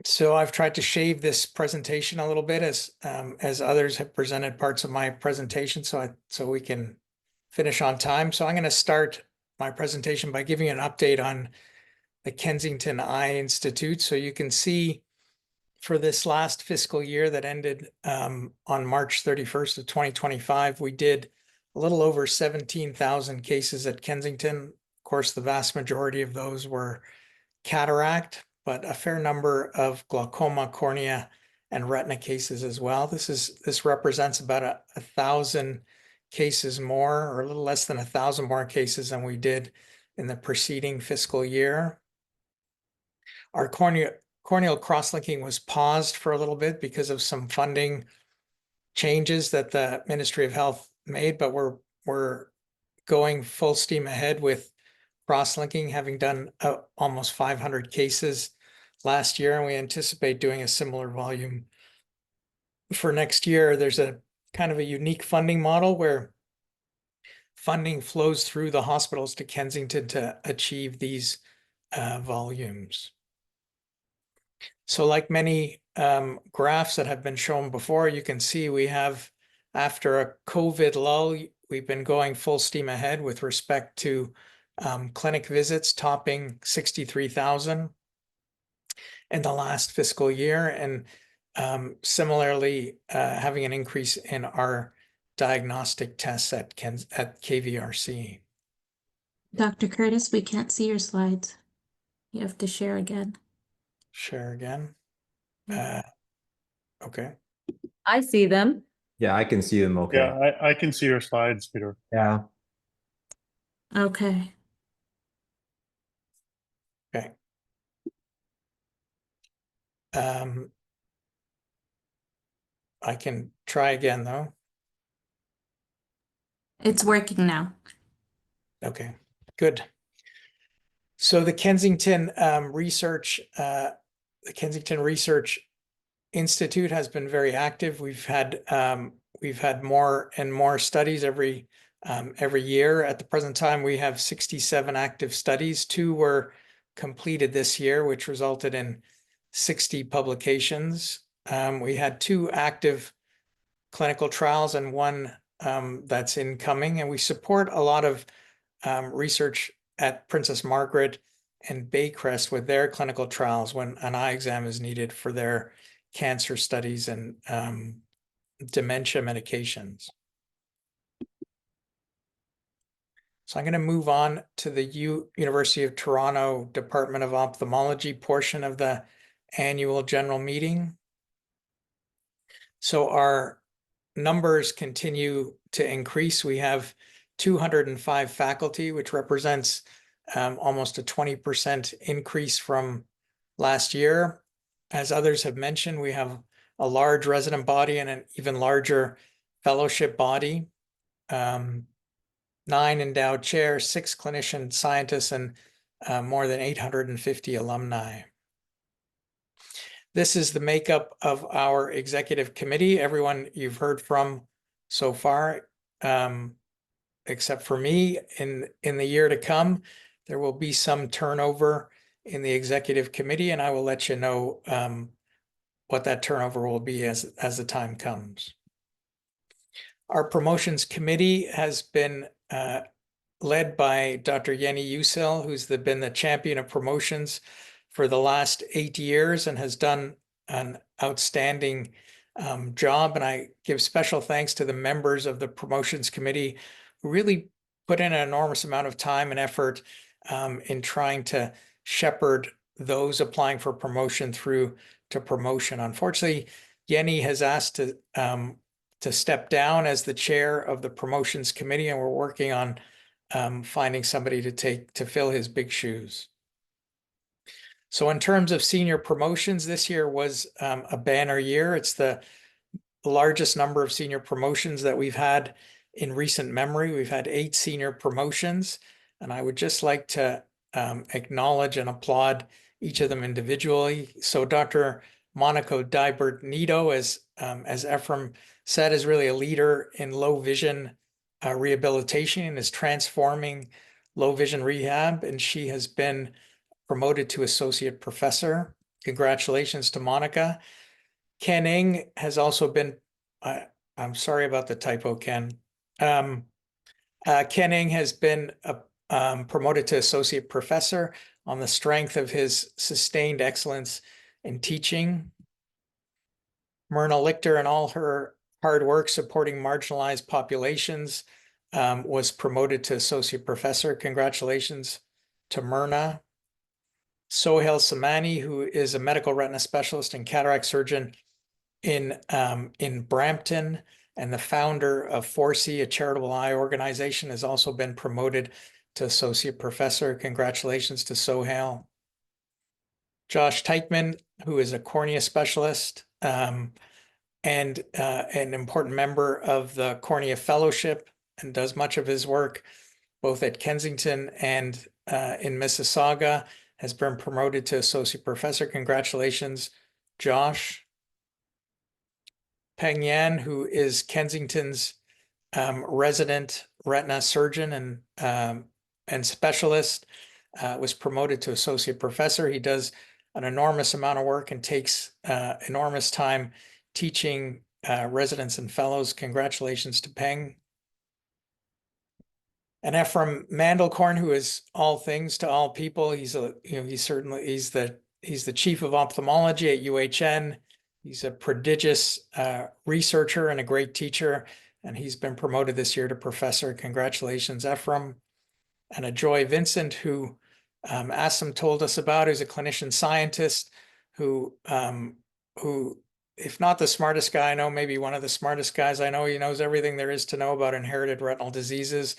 So I've tried to shave this presentation a little bit as others have presented parts of my presentation, so we can finish on time. So I'm going to start my presentation by giving an update on the Kensington Eye Institute. So you can see for this last fiscal year that ended on March 31st of 2025, we did a little over 17,000 cases at Kensington. Of course, the vast majority of those were cataract, but a fair number of glaucoma, cornea, and retina cases as well. This represents about 1,000 cases more, or a little less than 1,000 more cases than we did in the preceding fiscal year. Our corneal cross-linking was paused for a little bit because of some funding changes that the Ministry of Health made, but we're going full steam ahead with cross-linking, having done almost 500 cases last year, and we anticipate doing a similar volume for next year. There's a kind of a unique funding model where funding flows through the hospitals to Kensington to achieve these volumes. So like many graphs that have been shown before, you can see we have, after a COVID lull, we've been going full steam ahead with respect to clinic visits, topping 63,000 in the last fiscal year, and similarly having an increase in our diagnostic tests at KVRC. Dr. Curtis, we can't see your slides. You have to share again. Share again. Okay. I see them. Yeah, I can see them okay. Yeah, I can see your slides, Peter. Yeah. Okay. Okay. I can try again though. It's working now. Okay, good. So the Kensington Research Institute has been very active. We've had more and more studies every year. At the present time, we have 67 active studies. 2 were completed this year, which resulted in 60 publications. We had 2 active clinical trials and 1 that's incoming, and we support a lot of research at Princess Margaret and Baycrest with their clinical trials when an eye exam is needed for their cancer studies and dementia medications. So I'm going to move on to the University of Toronto Department of Ophthalmology portion of the annual general meeting. So our numbers continue to increase. We have 205 faculty, which represents almost a 20% increase from last year. As others have mentioned, we have a large resident body and an even larger fellowship body. 9 endowed chairs, 6 clinician scientists, and more than 850 alumni. This is the makeup of our executive committee. Everyone you've heard from so far, except for me. In the year to come, there will be some turnover in the executive committee, and I will let you know what that turnover will be as the time comes. Our promotions committee has been led by Dr. Yenny Usil, who's been the champion of promotions for the last 8 years and has done an outstanding job. And I give special thanks to the members of the promotions committee who really put in an enormous amount of time and effort in trying to shepherd those applying for promotion through to promotion. Unfortunately, Yenny has asked to step down as the chair of the promotions committee, and we're working on finding somebody to fill his big shoes. So in terms of senior promotions, this year was a banner year. It's the largest number of senior promotions that we've had in recent memory. We've had 8 senior promotions, and I would just like to acknowledge and applaud each of them individually. So Dr. Monaco Dibert-Nito, as Ephraim said, is really a leader in low vision rehabilitation and is transforming low vision rehab, and she has been promoted to associate professor. Congratulations to Monica. Ken Ng has also been, I'm sorry about the typo, Ken. Ken Ng has been promoted to associate professor on the strength of his sustained excellence in teaching. Myrna Lichter and all her hard work supporting marginalized populations was promoted to associate professor. Congratulations to Myrna. Sohail Samani, who is a medical retina specialist and cataract surgeon in Brampton and the founder of 4C, a charitable eye organization, has also been promoted to associate professor. Congratulations to Sohail. Josh Teichman, who is a cornea specialist and an important member of the Cornea Fellowship and does much of his work both at Kensington and in Mississauga, has been promoted to associate professor. Congratulations, Josh. Peng Yan, who is Kensington's resident retina surgeon and specialist, was promoted to associate professor. He does an enormous amount of work and takes enormous time teaching residents and fellows. Congratulations to Peng. And Ephraim Mandelkorn, who is all things to all people. He's the chief of ophthalmology at UHN. He's a prodigious researcher and a great teacher, and he's been promoted this year to professor. Congratulations, Ephraim. And Ajoy Vincent, who Asim told us about, who's a clinician scientist who, if not the smartest guy I know, maybe one of the smartest guys I know. He knows everything there is to know about inherited retinal diseases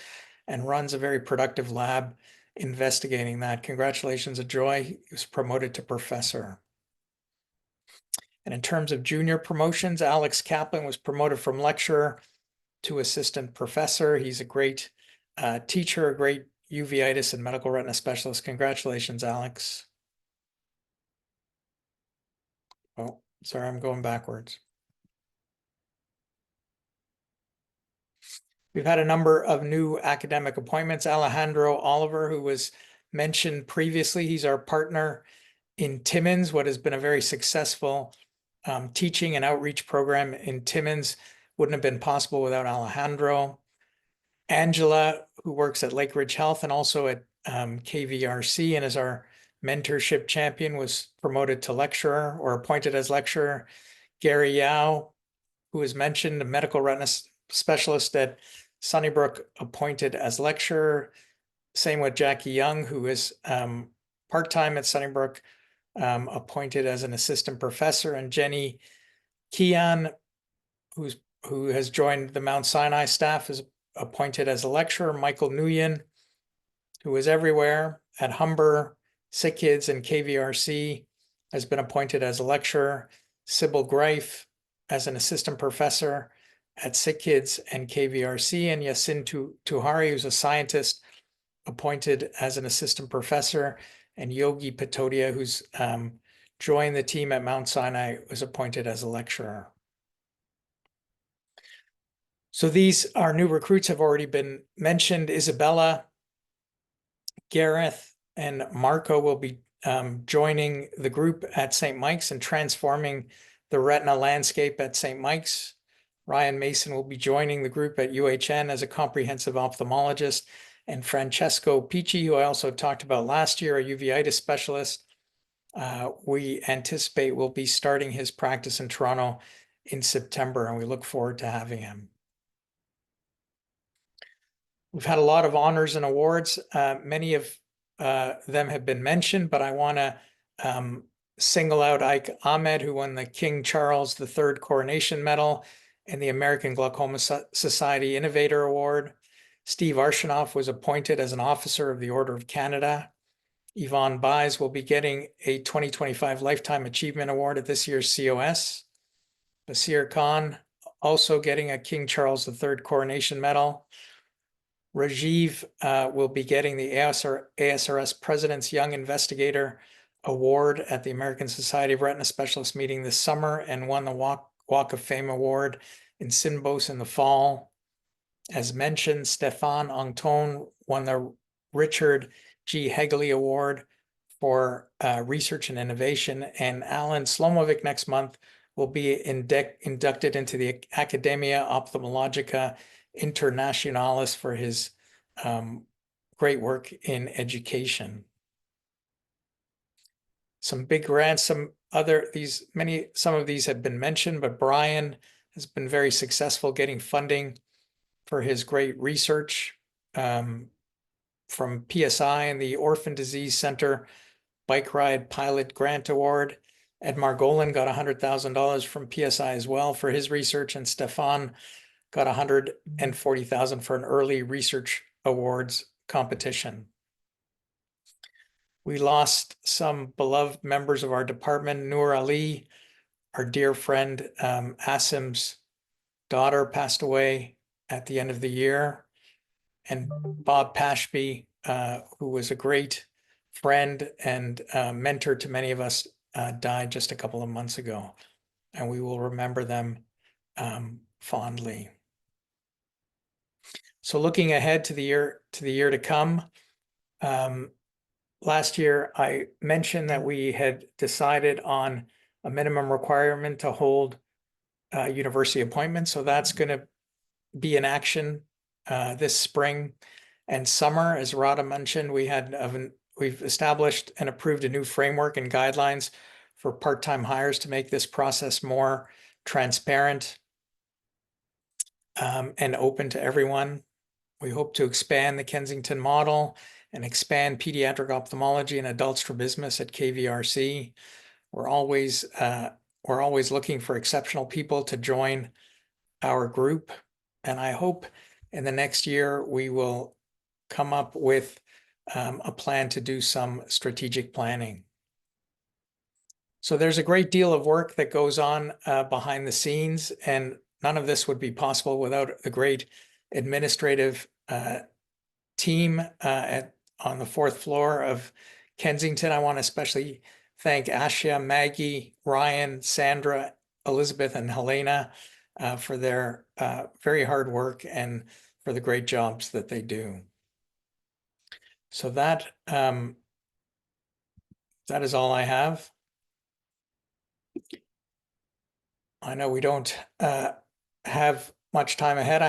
and runs a very productive lab investigating that. Congratulations, Ajoy. He was promoted to professor. And in terms of junior promotions, Alex Kaplan was promoted from lecturer to assistant professor. He's a great teacher, a great uveitis and medical retina specialist. Congratulations, Alex. Oh, sorry, I'm going backwards. We've had a number of new academic appointments. Alejandro Oliver, who was mentioned previously, he's our partner in Timmins, what has been a very successful teaching and outreach program in Timmins. Wouldn't have been possible without Alejandro. Angela, who works at Lake Ridge Health and also at KVRC and is our mentorship champion, was promoted to lecturer or appointed as lecturer. Gary Yao, who was mentioned, a medical retina specialist at Sunnybrook, appointed as lecturer. Same with Jackie Young, who is part-time at Sunnybrook, appointed as an assistant professor. And Jenny Keon, who has joined the Mount Sinai staff, is appointed as a lecturer. Michael Nguyen, who is everywhere at Humber, Sick Kids, and KVRC, has been appointed as a lecturer. Sybil Greif as an assistant professor at Sick Kids and KVRC, and Yasin Tuhari, who's a scientist, appointed as an assistant professor, and Yogi Patodia, who's joined the team at Mount Sinai, was appointed as a lecturer. So these, our new recruits have already been mentioned. Isabella, Gareth, and Marco will be joining the group at St. Mike's and transforming the retina landscape at St. Mike's. Ryan Mason will be joining the group at UHN as a comprehensive ophthalmologist. And Francesco Picci, who I also talked about last year, a uveitis specialist, we anticipate will be starting his practice in Toronto in September, and we look forward to having him. We've had a lot of honors and awards. Many of them have been mentioned, but I want to single out Ike Ahmed, who won the King Charles III Coronation Medal and the American Glaucoma Society Innovator Award. Steve Arshinoff was appointed as an officer of the Order of Canada. Yvonne Baez will be getting a 2025 Lifetime Achievement Award at this year's COS. Basir Khan also getting a King Charles III Coronation Medal. Rajiv will be getting the ASRS President's Young Investigator Award at the American Society of Retina Specialists meeting this summer and won the Walk of Fame Award in Sinbos in the fall. As mentioned, Stefan Anton won the Richard G. Hegley Award for Research and Innovation, and Alan Slomovic next month will be inducted into the Academia Ophthalmologica Internationalis for his great work in education. Some big grants, some of these have been mentioned, but Brian has been very successful getting funding for his great research from PSI and the Orphan Disease Center Bike Ride Pilot Grant Award. Ed Margolin got $100,000 from PSI as well for his research, and Stefan got $140,000 for an early research awards competition. We lost some beloved members of our department. Noor Ali, our dear friend Asim's daughter, passed away at the end of the year. And Bob Pashby, who was a great friend and mentor to many of us, died just a couple of months ago. And we will remember them fondly. So looking ahead to the year to come, last year I mentioned that we had decided on a minimum requirement to hold university appointments. So that's going to be in action this spring and summer. As Radha mentioned, we've established and approved a new framework and guidelines for part-time hires to make this process more transparent. and open to everyone. We hope to expand the Kensington model and expand pediatric ophthalmology and adult strabismus at KVRC. We're always looking for exceptional people to join our group. And I hope in the next year, we will come up with a plan to do some strategic planning. So there's a great deal of work that goes on behind the scenes, and none of this would be possible without a great administrative team on the fourth floor of Kensington. I want to especially thank Ashia, Maggie, Ryan, Sandra, Elizabeth, and Helena for their very hard work and for the great jobs that they do. So that is all I have. I know we don't have much time ahead. I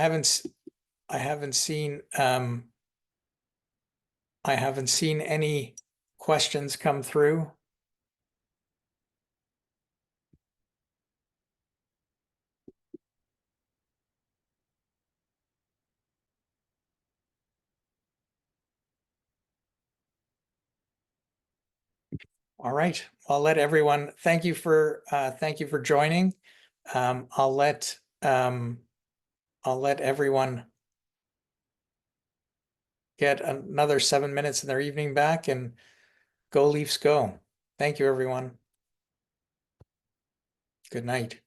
haven't seen any questions come through. All right. I'll let everyone, thank you for joining. I'll let everyone get another 7 minutes in their evening back, and go Leafs go. Thank you, everyone. Good night.